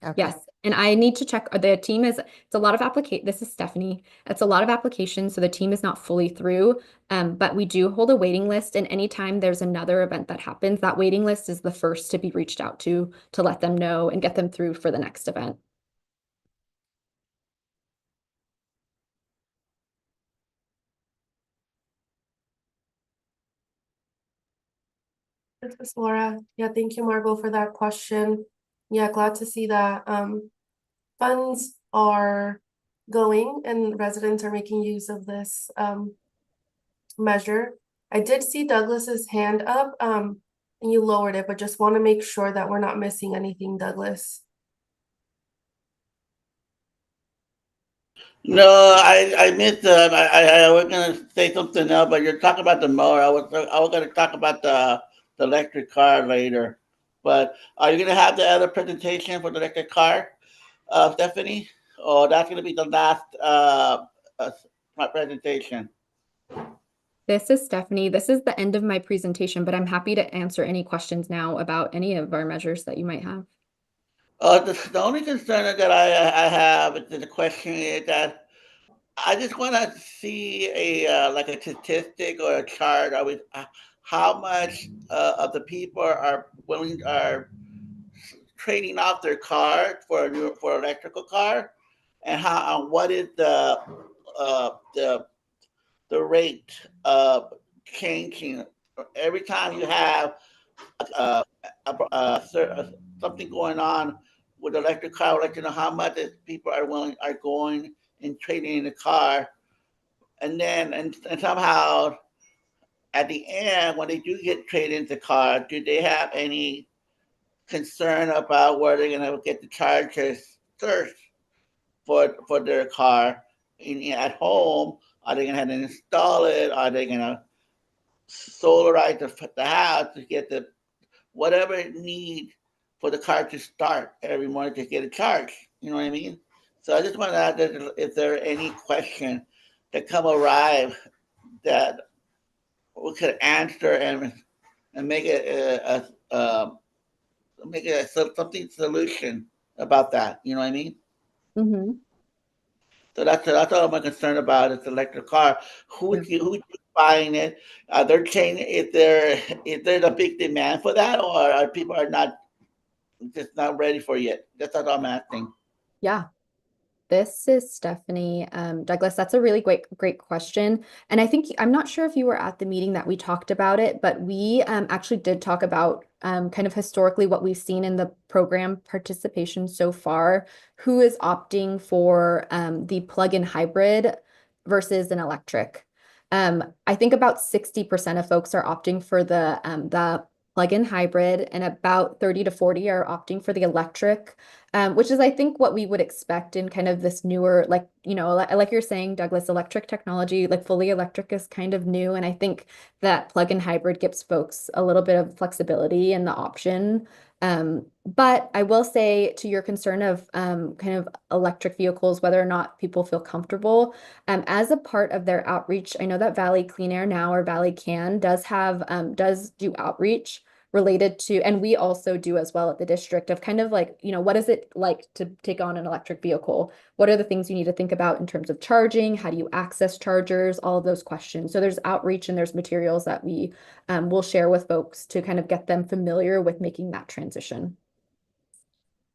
Okay. Yes. And I need to check the team it's a lot of this is Stephanie. It's a lot of applications. So the team is not fully through. But we do hold a waiting list. And anytime there's another event that happens, that waiting list is the first to be reached out to let them know and get them through for the next event. This is Laura. Yeah, thank you, Margot, for that question. Yeah, glad to see that funds are going and residents are making use of this measure. I did see Douglas's hand up and you lowered it, but just want to make sure that we're not missing anything, Douglas. No, I missed I was gonna say something else, but you're talking about the mower. I was gonna talk about the electric car later. But are you gonna have the other presentation for the electric car, Stephanie? Or that's gonna be the last uh, presentation? This is Stephanie. This is the end of my presentation, but I'm happy to answer any questions now about any of our measures that you might have. The only concern that I have is the question is that I just want to see a like a statistic or a chart of how much of the people are trading off their car for an electrical car, and how what is uh, the the rate of changing every time you have uh, something going on with electric car. I would like to know how much people are going and trading in the car, and then and somehow at the end when they do get traded into the car, do they have any concern about where they're going to get the chargers first for their car at home? Are they going to have to install it? Are they going to solarize the house to get the whatever it needs for the car to start every morning to get a charge? You know what I mean? So I just want to ask if there are any question that come arrive that we could answer and make it make it something solution about that. You know what I mean? Mm-hmm. So that's all I'm concerned about is the electric car. Who's buying it? They're changing. Is there a big demand for that, or are people are not just not ready for it yet? That's what I'm asking. Yeah. This is Stephanie. Douglas, that's a really great question. And I think, I'm not sure if you were at the meeting that we talked about it, but we actually did talk about kind of historically what we've seen in the program participation so far, who is opting for the plug-in hybrid versus an electric. I think about 60% of folks are opting for the plug-in hybrid, and about 30 to 40 are opting for the electric. Which is, I think, what we would expect in kind of this newer, like, like you're saying, Douglas, electric technology, like fully electric is kind of new. And I think that plug-in hybrid gives folks a little bit of flexibility in the option. But I will say to your concern of kind of electric vehicles, whether or not people feel comfortable, as a part of their outreach, I know that Valley Clean Air Now or Valley Can does do outreach related to, and we also do as well at the district, of kind of like, what is it like to take on an electric vehicle? What are the things you need to think about in terms of charging? How do you access chargers? All of those questions. So there's outreach and there's materials that we will share with folks to kind of get them familiar with making that transition.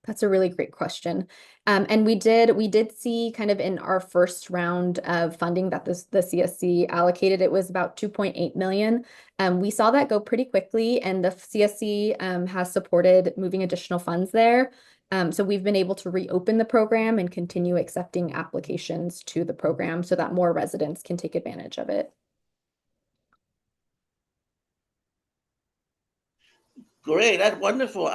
That's a really great question. And we did see kind of in our first round of funding that the CSC allocated, it was about 2.8 million. We saw that go pretty quickly, and the CSC has supported moving additional funds there. So we've been able to reopen the program and continue accepting applications to the program so that more residents can take advantage of it. Great, that's wonderful.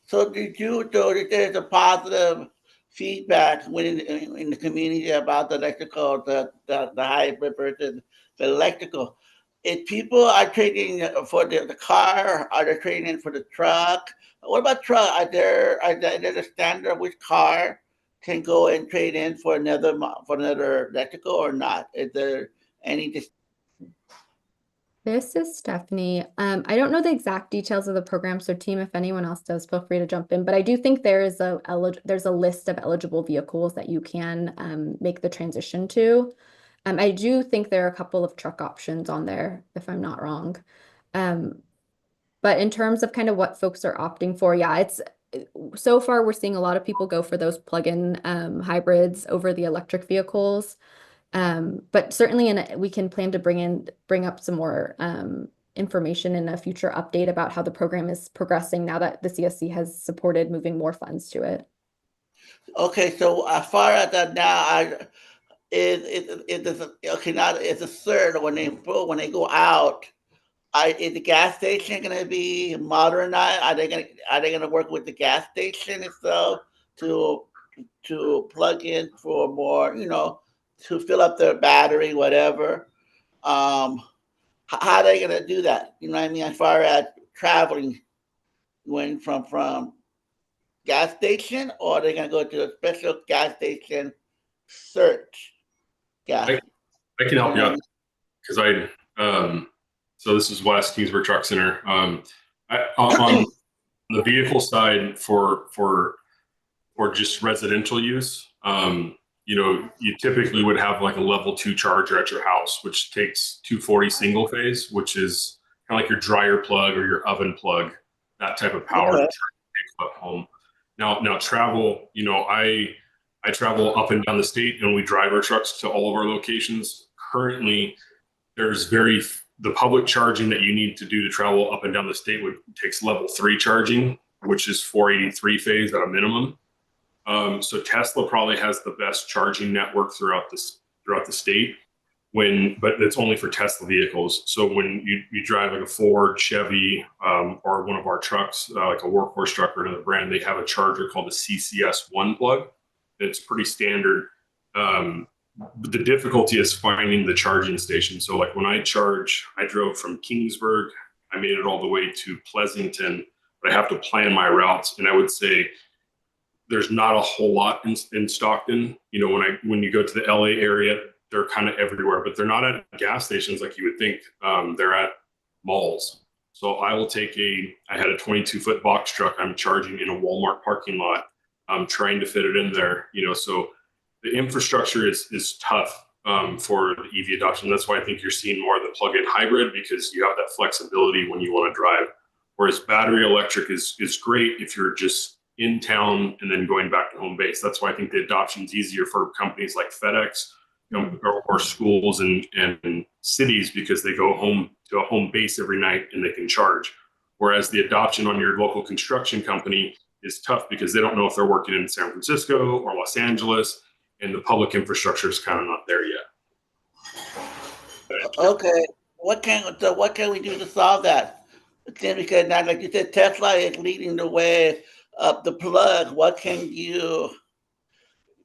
So did you know that there's a positive feedback in the community about the electrical, the hybrid versus the electrical? If people are trading for the car, are they trading for the truck? What about truck? Are there a standard of which car can go and trade in for another electrical or not? Is there any? This is Stephanie. I don't know the exact details of the program, so team, if anyone else does, feel free to jump in. But I do think there's a list of eligible vehicles that you can make the transition to. I do think there are a couple of truck options on there, if I'm not wrong. But in terms of kind of what folks are opting for, yeah, so far we're seeing a lot of people go for those plug-in hybrids over the electric vehicles. But certainly we can plan to bring up some more information in a future update about how the program is progressing now that the CSC has supported moving more funds to it. Okay, so as far as that now, it's a third when they go out. Is the gas station going to be modernized? Are they going to work with the gas station itself to plug in for more, to fill up their battery, whatever? How are they going to do that? You know what I mean? As far as traveling, going from gas station, or are they going to go to a special gas station search gas? I can help you out because so this is West Kingsburg Truck Center. On the vehicle side for just residential use, you typically would have like a level 2 charger at your house, which takes 240 single phase, which is kind of like your dryer plug or your oven plug, that type of power to charge the vehicle at home. Now travel, I travel up and down the state, and we drive our trucks to all of our locations. Currently, there's the public charging that you need to do to travel up and down the state takes level 3 charging, which is 483 phase at a minimum. So Tesla probably has the best charging network throughout the state, but it's only for Tesla vehicles. So when you drive like a Ford, Chevy, or one of our trucks, like a Workhorse truck or another brand, they have a charger called the CCS1 plug. It's pretty standard. But the difficulty is finding the charging station. So like when I drove from Kingsburg, I made it all the way to Pleasanton, but I have to plan my routes. And I would say there's not a whole lot in Stockton. When you go to the LA area, they're kind of everywhere, but they're not at gas stations like you would think. They're at malls. So I had a 22-foot box truck I'm charging in a Walmart parking lot. I'm trying to fit it in there, so the infrastructure is tough for the EV adoption. That's why I think you're seeing more of the plug-in hybrid, because you have that flexibility when you want to drive. Whereas battery electric is great if you're just in town and then going back to home base. That's why I think the adoption is easier for companies like FedEx or schools and cities, because they go home to a home base every night and they can charge. Whereas the adoption on your local construction company is tough because they don't know if they're working in San Francisco or Los Angeles, and the public infrastructure is kind of not there yet. Okay, what can we do to solve that? Because now, like you said, Tesla is leading the way up the plug. What can you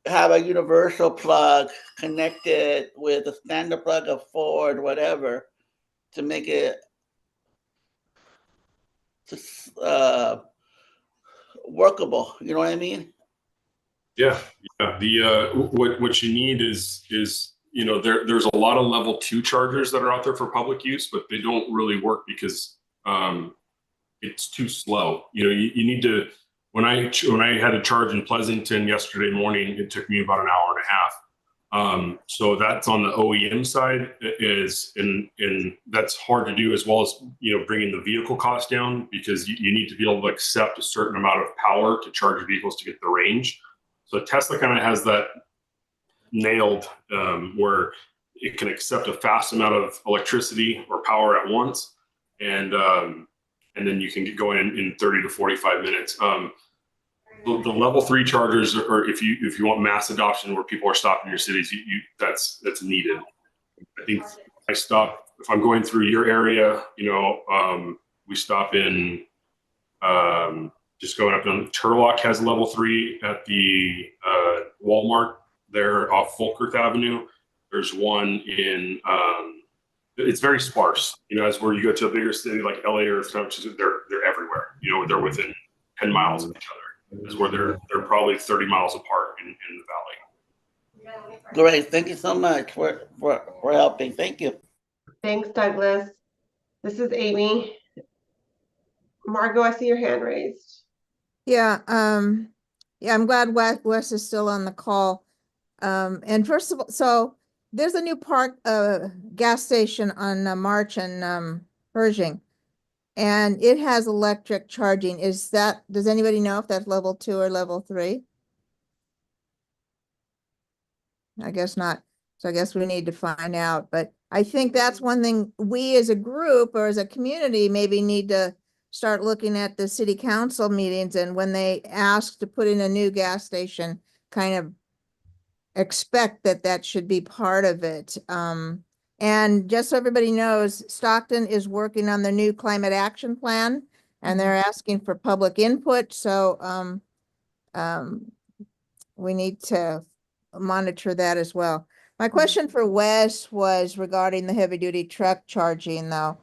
have a universal plug connected with a standard plug of Ford, whatever, to make it workable? You know what I mean? Yeah. What you need is there's a lot of level 2 chargers that are out there for public use, but they don't really work because it's too slow. You need to. When I had to charge in Pleasanton yesterday morning, it took me about an hour and a half. So that's on the OEM side and that's hard to do, as well as bringing the vehicle cost down, because you need to be able to accept a certain amount of power to charge vehicles to get the range. So Tesla kind of has that nailed, where it can accept a fast amount of electricity or power at once, and then you can get going in 30 to 45 minutes. The level 3 chargers, or if you want mass adoption where people are stopping in your cities, that's needed. I think I stop if I'm going through your area. We stop in just going up on Turlock has level 3 at the Walmart there off Folkerth Avenue. There's one in it's very sparse. As where you go to a bigger city like LA or something, they're everywhere. They're within 10 miles of each other. Is where they're probably 30 miles apart in the valley. Great. Thank you so much for helping. Thank you. Thanks, Douglas. This is Amy. Margot, I see your hand raised. Yeah, I'm glad Wes is still on the call. And first of all, so there's a new gas station on March and Pershing, and it has electric charging. Does anybody know if that's level 2 or level 3? I guess not. So I guess we need to find out. But I think that's one thing we as a group or as a community maybe need to start looking at the city council meetings, and when they ask to put in a new gas station, kind of expect that should be part of it. And just so everybody knows, Stockton is working on the new climate action plan, and they're asking for public input. So we need to monitor that as well. My question for Wes was regarding the heavy duty truck charging though.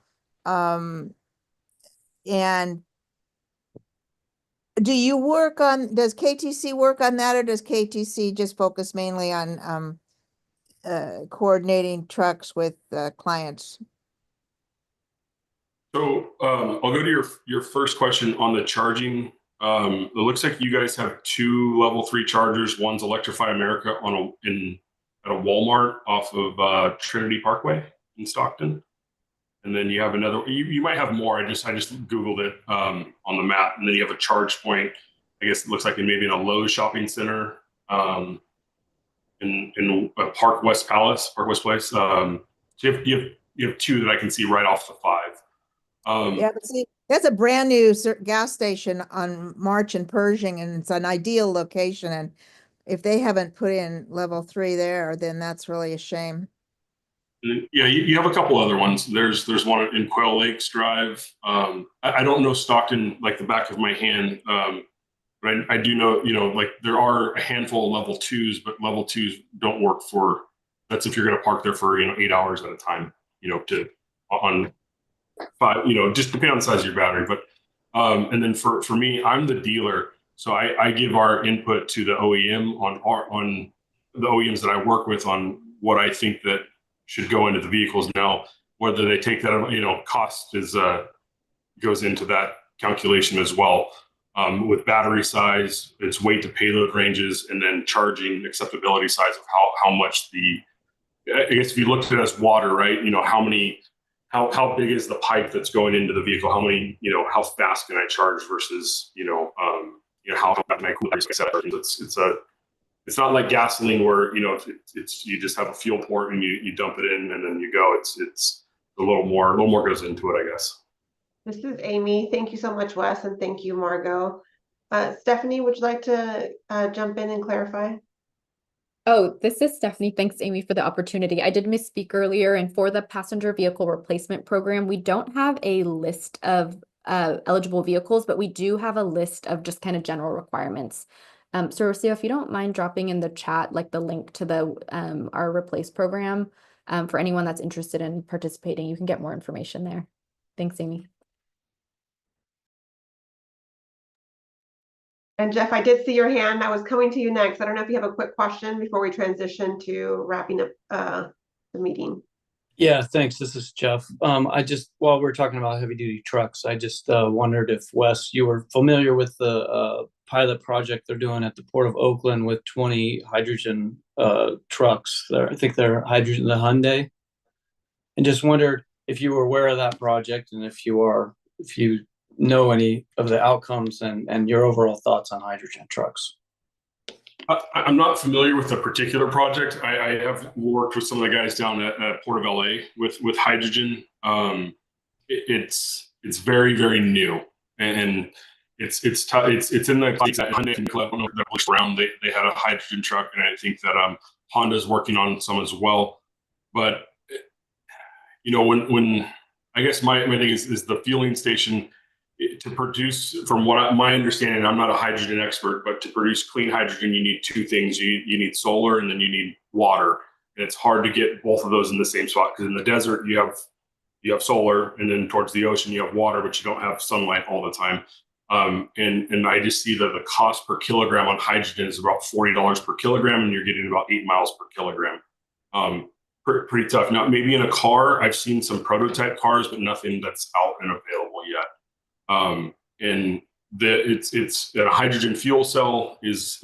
And does KTC work on that, or does KTC just focus mainly on coordinating trucks with clients? So I'll go to your first question on the charging. It looks like you guys have 2 level 3 chargers. One's Electrify America at a Walmart off of Trinity Parkway in Stockton, and then you have another. You might have more. I just Googled it on the map, and then you have a charge point. I guess it looks like maybe in a Lowe's shopping center in Park West Place. So you have 2 that I can see right off the 5. Yeah, but see, that's a brand new gas station on March and Pershing, and it's an ideal location. And if they haven't put in level 3 there, then that's really a shame. Yeah, you have a couple other ones. There's one in Quail Lakes Drive. I don't know Stockton like the back of my hand, but I do know, like there are a handful of level 2s, but level 2s don't work for. That's if you're going to park there for 8 hours at a time. On 5. Just depending on the size of your battery. But and then for me, I'm the dealer, so I give our input to the OEM on the OEMs that I work with on what I think that should go into the vehicles. Now, whether they take that, cost goes into that calculation as well. With battery size, its weight to payload ranges, and then charging acceptability size of how much I guess if you looked at it as water, right? How big is the pipe that's going into the vehicle? How many, how fast can I charge versus, how fast my cooler etc. It's not like gasoline where, it's you just have a fuel port and you dump it in and then you go. It's a little more goes into it, I guess. This is Amy. Thank you so much, Wes, and thank you, Margot. Stephanie, would you like to jump in and clarify? Oh, this is Stephanie. Thanks, Amy, for the opportunity. I did misspeak earlier, and for the passenger vehicle replacement program, we don't have a list of eligible vehicles, but we do have a list of just kind of general requirements. So Rocio, if you don't mind dropping in the chat, like the link to the our Replace program, for anyone that's interested in participating, you can get more information there. Thanks, Amy. And Jeff, I did see your hand. I was coming to you next. I don't know if you have a quick question before we transition to wrapping up the meeting. Yeah, thanks. This is Jeff. While we're talking about heavy duty trucks, I just wondered if Wes, you were familiar with the pilot project they're doing at the Port of Oakland with 20 hydrogen trucks. I think they're hydrogen, the Hyundai. And just wondered if you were aware of that project and if you know any of the outcomes and your overall thoughts on hydrogen trucks. I'm not familiar with the particular project. I have worked with some of the guys down at Port of LA with hydrogen. It's very, very new, and it's in the club around. They had a hydrogen truck, and I think that Honda's working on some as well. But when I guess my thing is the fueling station. To produce, from my understanding, I'm not a hydrogen expert, but to produce clean hydrogen, you need two things. You need solar, and then you need water. And it's hard to get both of those in the same spot, because in the desert you have solar, and then towards the ocean you have water, but you don't have sunlight all the time. And I just see that the cost per kilogram on hydrogen is about $40 per kilogram, and you're getting about 8 miles per kilogram. Pretty tough. Now, maybe in a car, I've seen some prototype cars, but nothing that's out and available yet. And it's a hydrogen fuel cell is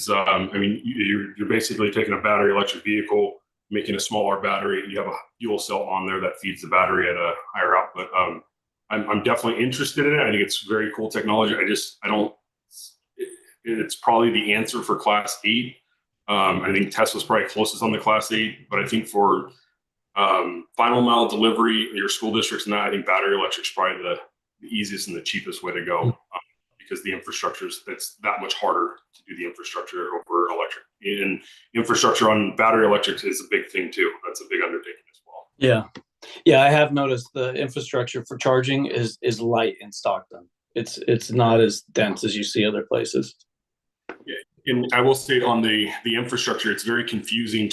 I mean, you're basically taking a battery electric vehicle, making a smaller battery. You have a fuel cell on there that feeds the battery at a higher output. I'm definitely interested in it. I think it's very cool technology. It's probably the answer for Class 8. I think Tesla's probably closest on the Class 8, but I think for final mile delivery, your school districts and that, I think battery electric is probably the easiest and the cheapest way to go, because the infrastructure it's that much harder to do the infrastructure over electric. And infrastructure on battery electric is a big thing too. That's a big undertaking as well. Yeah, I have noticed the infrastructure for charging is light in Stockton. It's not as dense as you see other places. Yeah. And I will say on the infrastructure, it's very confusing I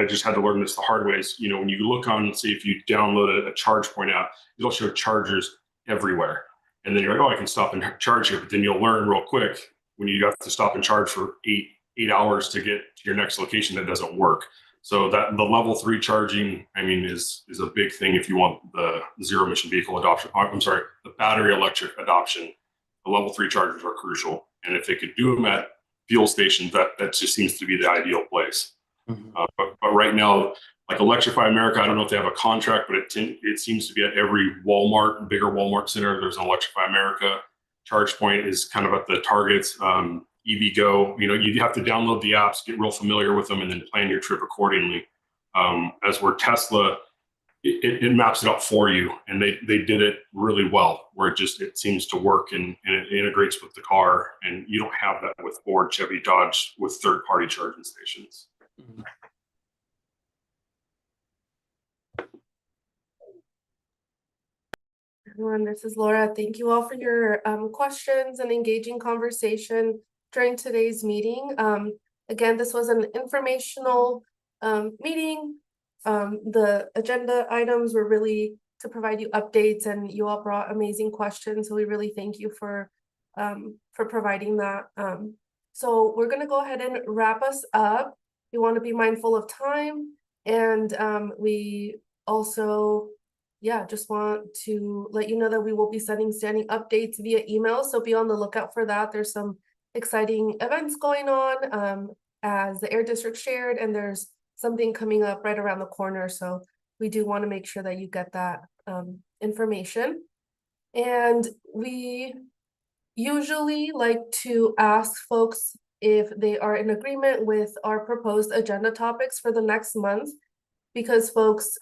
just had to learn this the hard way. Is, when you look on, say, if you download a charge point app, it'll show chargers everywhere. And then you're like, oh, I can stop and charge here. But then you'll learn real quick when you have to stop and charge for eight hours to get to your next location, that doesn't work. So that the level 3 charging, I mean, is a big thing if you want the zero emission vehicle adoption. I'm sorry, the battery electric adoption. The level 3 chargers are crucial. And if they could do them at fuel stations, that just seems to be the ideal place. Mm-hmm. But right now, like Electrify America, I don't know if they have a contract, but it seems to be at every Walmart, bigger Walmart center, there's an Electrify America. Charge point is kind of at the targets. EV Go, you have to download the apps, get real familiar with them, and then plan your trip accordingly. As where Tesla, it maps it out for you, and they did it really well, where it seems to work and it integrates with the car, and you don't have that with Ford, Chevy, Dodge with third-party charging stations. Mm-hmm. Everyone, this is Laura. Thank you all for your questions and engaging conversation during today's meeting. Again, this was an informational meeting. The agenda items were really to provide you updates, and you all brought amazing questions. So we really thank you for providing that. So we're going to go ahead and wrap us up. We want to be mindful of time, and we also just want to let you know that we will be sending standing updates via email. So be on the lookout for that. There's some exciting events going on as the Air District shared, and there's something coming up right around the corner. So we do want to make sure that you get that information. And we usually like to ask folks if they are in agreement with our proposed agenda topics for the next month, because folks,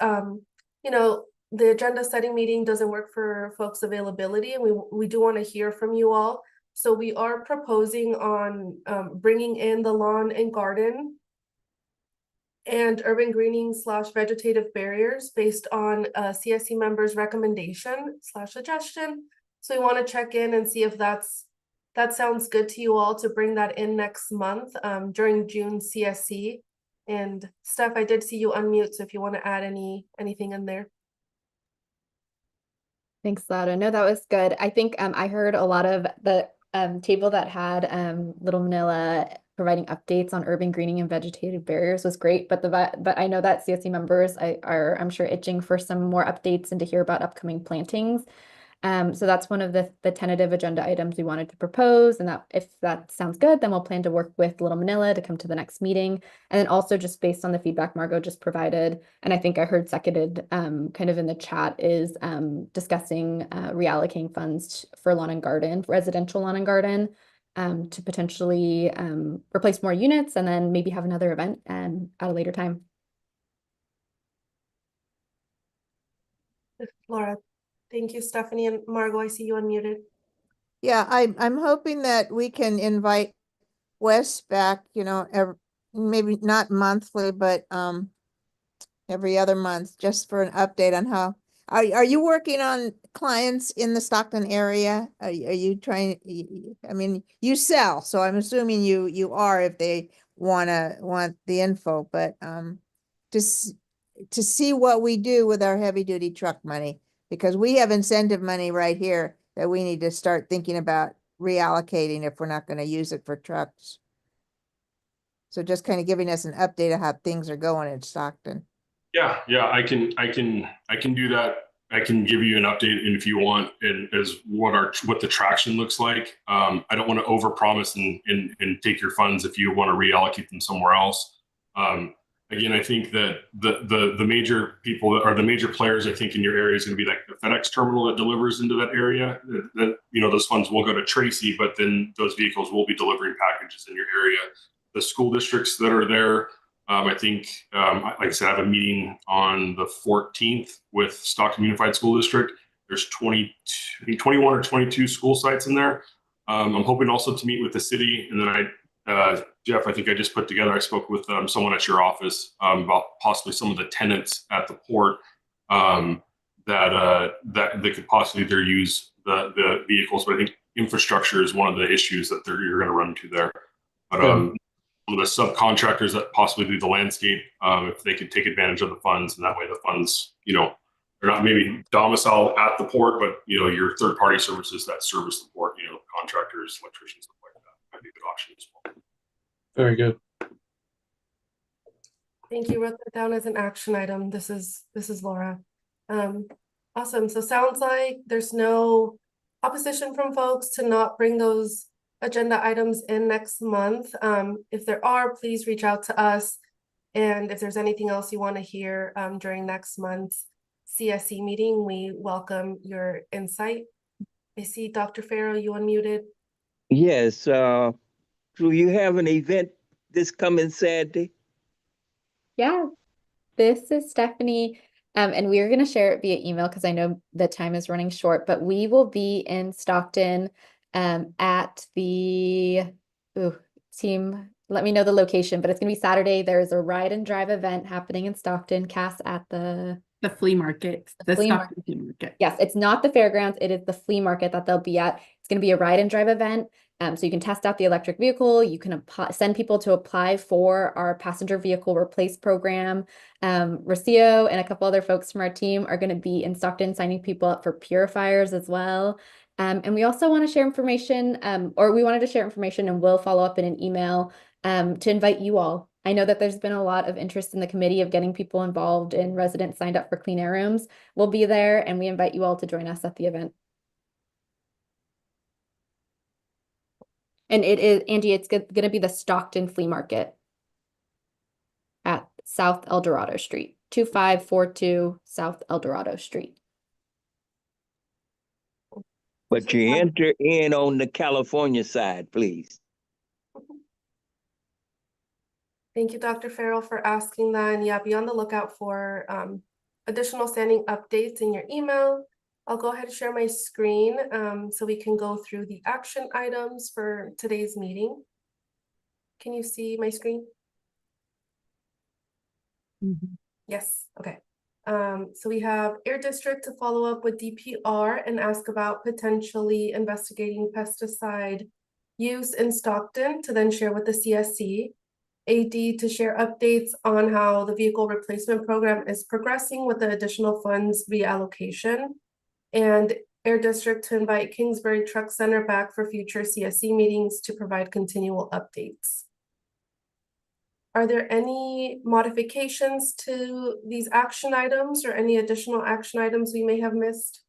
the agenda setting meeting doesn't work for folks' availability, and we do want to hear from you all. So we are proposing on bringing in the lawn and garden and urban greening / vegetative barriers based on CSC members' recommendation / suggestion. So we want to check in and see if that sounds good to you all to bring that in next month during June CSC. And Steph, I did see you unmute, so if you want to add anything in there. Thanks, Laura. No, that was good. I think I heard a lot of the table that had Little Manila providing updates on urban greening and vegetative barriers was great. But I know that CSC members are, I'm sure, itching for some more updates and to hear about upcoming plantings. So that's one of the tentative agenda items we wanted to propose, and that if that sounds good, then we'll plan to work with Little Manila to come to the next meeting. And then also just based on the feedback Margot just provided, and I think I heard seconded kind of in the chat, is discussing reallocating funds for lawn and garden, residential lawn and garden, to potentially replace more units and then maybe have another event at a later time. Laura, thank you, Stephanie. And Margot, I see you unmuted. Yeah, I'm hoping that we can invite Wes back, you know, maybe not monthly, but every other month, just for an update on how. Are you working on clients in the Stockton area? Are you trying? I mean, you sell, so I'm assuming you are if they want the info, but just to see what we do with our heavy duty truck money, because we have incentive money right here that we need to start thinking about reallocating if we're not going to use it for trucks. So just kind of giving us an update of how things are going in Stockton. Yeah, I can do that. I can give you an update, and if you want, and as what the traction looks like. I don't want to overpromise and take your funds if you want to reallocate them somewhere else. Again, I think that the major people or the major players, I think, in your area is going to be like the FedEx terminal that delivers into that area. That you know, those funds will go to Tracy, but then those vehicles will be delivering packages in your area. The school districts that are there. I think, like I said, I have a meeting on the 14th with Stockton Unified School District. There's 21 or 22 school sites in there. I'm hoping also to meet with the city. And then Jeff, I think I just put together, I spoke with someone at your office about possibly some of the tenants at the port that they could possibly either use the vehicles. But I think infrastructure is one of the issues that you're going to run into there. But the subcontractors that possibly do the landscape, if they could take advantage of the funds, and that way the funds, you know, they're not maybe domiciled at the port, but you know, your third-party services that service the port, you know, contractors, electricians, stuff like that, might be a good option as well. Very good. Thank you. Wrote that down as an action item. This is Laura. Awesome. So sounds like there's no opposition from folks to not bring those agenda items in next month. If there are, please reach out to us. And if there's anything else you want to hear during next month's CSC meeting, we welcome your insight. I see Dr. Farrell, you unmuted. Yes. Do you have an event this coming Saturday? Yeah, this is Stephanie. And we are going to share it via email because I know the time is running short, but we will be in Stockton at the team. Let me know the location, but it's going to be Saturday. There's a ride and drive event happening in Stockton. Cass, at the flea market. The flea Stockton flea market. Yes, it's not the fairgrounds. It is the flea market that they'll be at. It's going to be a ride and drive event. So you can test out the electric vehicle. You can send people to apply for our passenger vehicle replace program. Rocio and a couple other folks from our team are going to be in Stockton signing people up for purifiers as well. And we also want to share information, or we wanted to share information, and we'll follow up in an email to invite you all. I know that there's been a lot of interest in the committee of getting people involved in residents signed up for clean air rooms. We'll be there, and we invite you all to join us at the event. And it is, Angie, it's going to be the Stockton Flea Market at South Eldorado Street, 2542 South Eldorado Street. But you enter in on the California side, please. Thank you, Dr. Farrell, for asking that. And yeah, be on the lookout for additional standing updates in your email. I'll go ahead and share my screen so we can go through the action items for today's meeting. Can you see my screen? Mm-hmm. Yes, okay. So we have Air District to follow up with DPR and ask about potentially investigating pesticide use in Stockton to then share with the CSC. AD to share updates on how the vehicle replacement program is progressing with the additional funds reallocation. And Air District to invite Kingsbury Truck Center back for future CSC meetings to provide continual updates. are there any modifications to these action items or any additional action items we may have missed?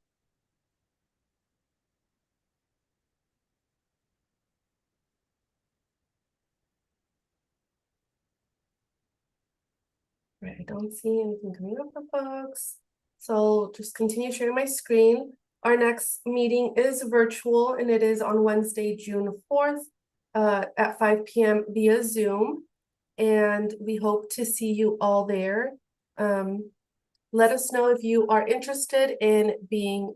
Right, I don't see anything coming up for folks. So just continue sharing my screen. Our next meeting is virtual and it is on Wednesday, June 4th at 5 p.m. via Zoom. And we hope to see you all there. Let us know if you are interested in being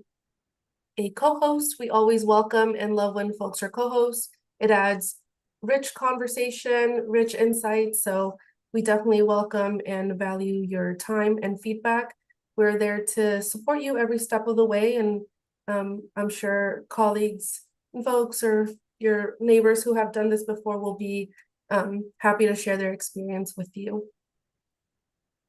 a co-host. We always welcome and love when folks are co-hosts. It adds rich conversation, rich insights. So we definitely welcome and value your time and feedback. We're there to support you every step of the way. And I'm sure colleagues and folks or your neighbors who have done this before will be happy to share their experience with you.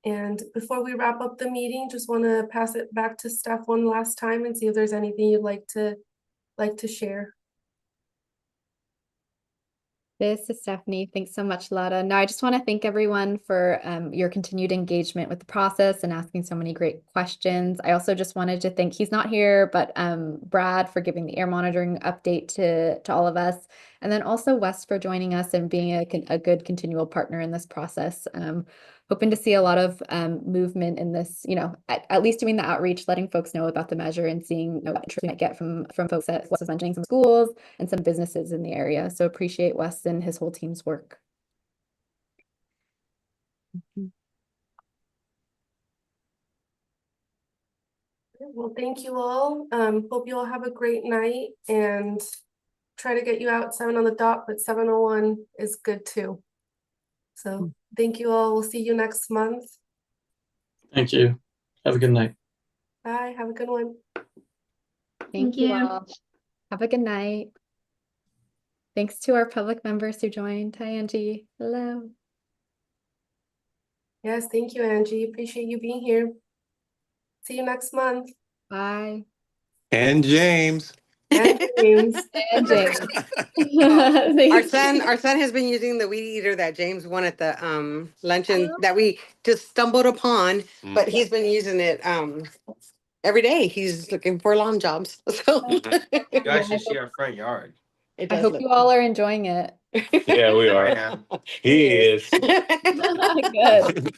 And before we wrap up the meeting, just want to pass it back to Steph one last time and see if there's anything you'd like to share. This is Stephanie. Thanks so much, Lada. No, I just want to thank everyone for your continued engagement with the process and asking so many great questions. I also just wanted to thank, he's not here, but Brad for giving the air monitoring update to all of us. And then also Wes for joining us and being a good continual partner in this process. Hoping to see a lot of movement in this, you know, at least doing the outreach, letting folks know about the measure and seeing what interest we might get from folks that Wes was mentioning, some schools and some businesses in the area. So appreciate Wes and his whole team's work. Well, thank you all. Hope you all have a great night and try to get you out 7 on the dot, but 7:01 is good too. So thank you all. We'll see you next month. Thank you. Have a good night. Bye. Have a good one. Thank you all. Have a good night. Thanks to our public members who joined. Hi, Angie. Hello. Yes, thank you, Angie. Appreciate you being here. See you next month. Bye. And James. And James. And James. Our son has been using the weed eater that James won at the luncheon that we just stumbled upon, but he's been using it every day. He's looking for lawn jobs. So You guys should see our front yard. I hope you all are enjoying it. Yeah, we are. He is. Good.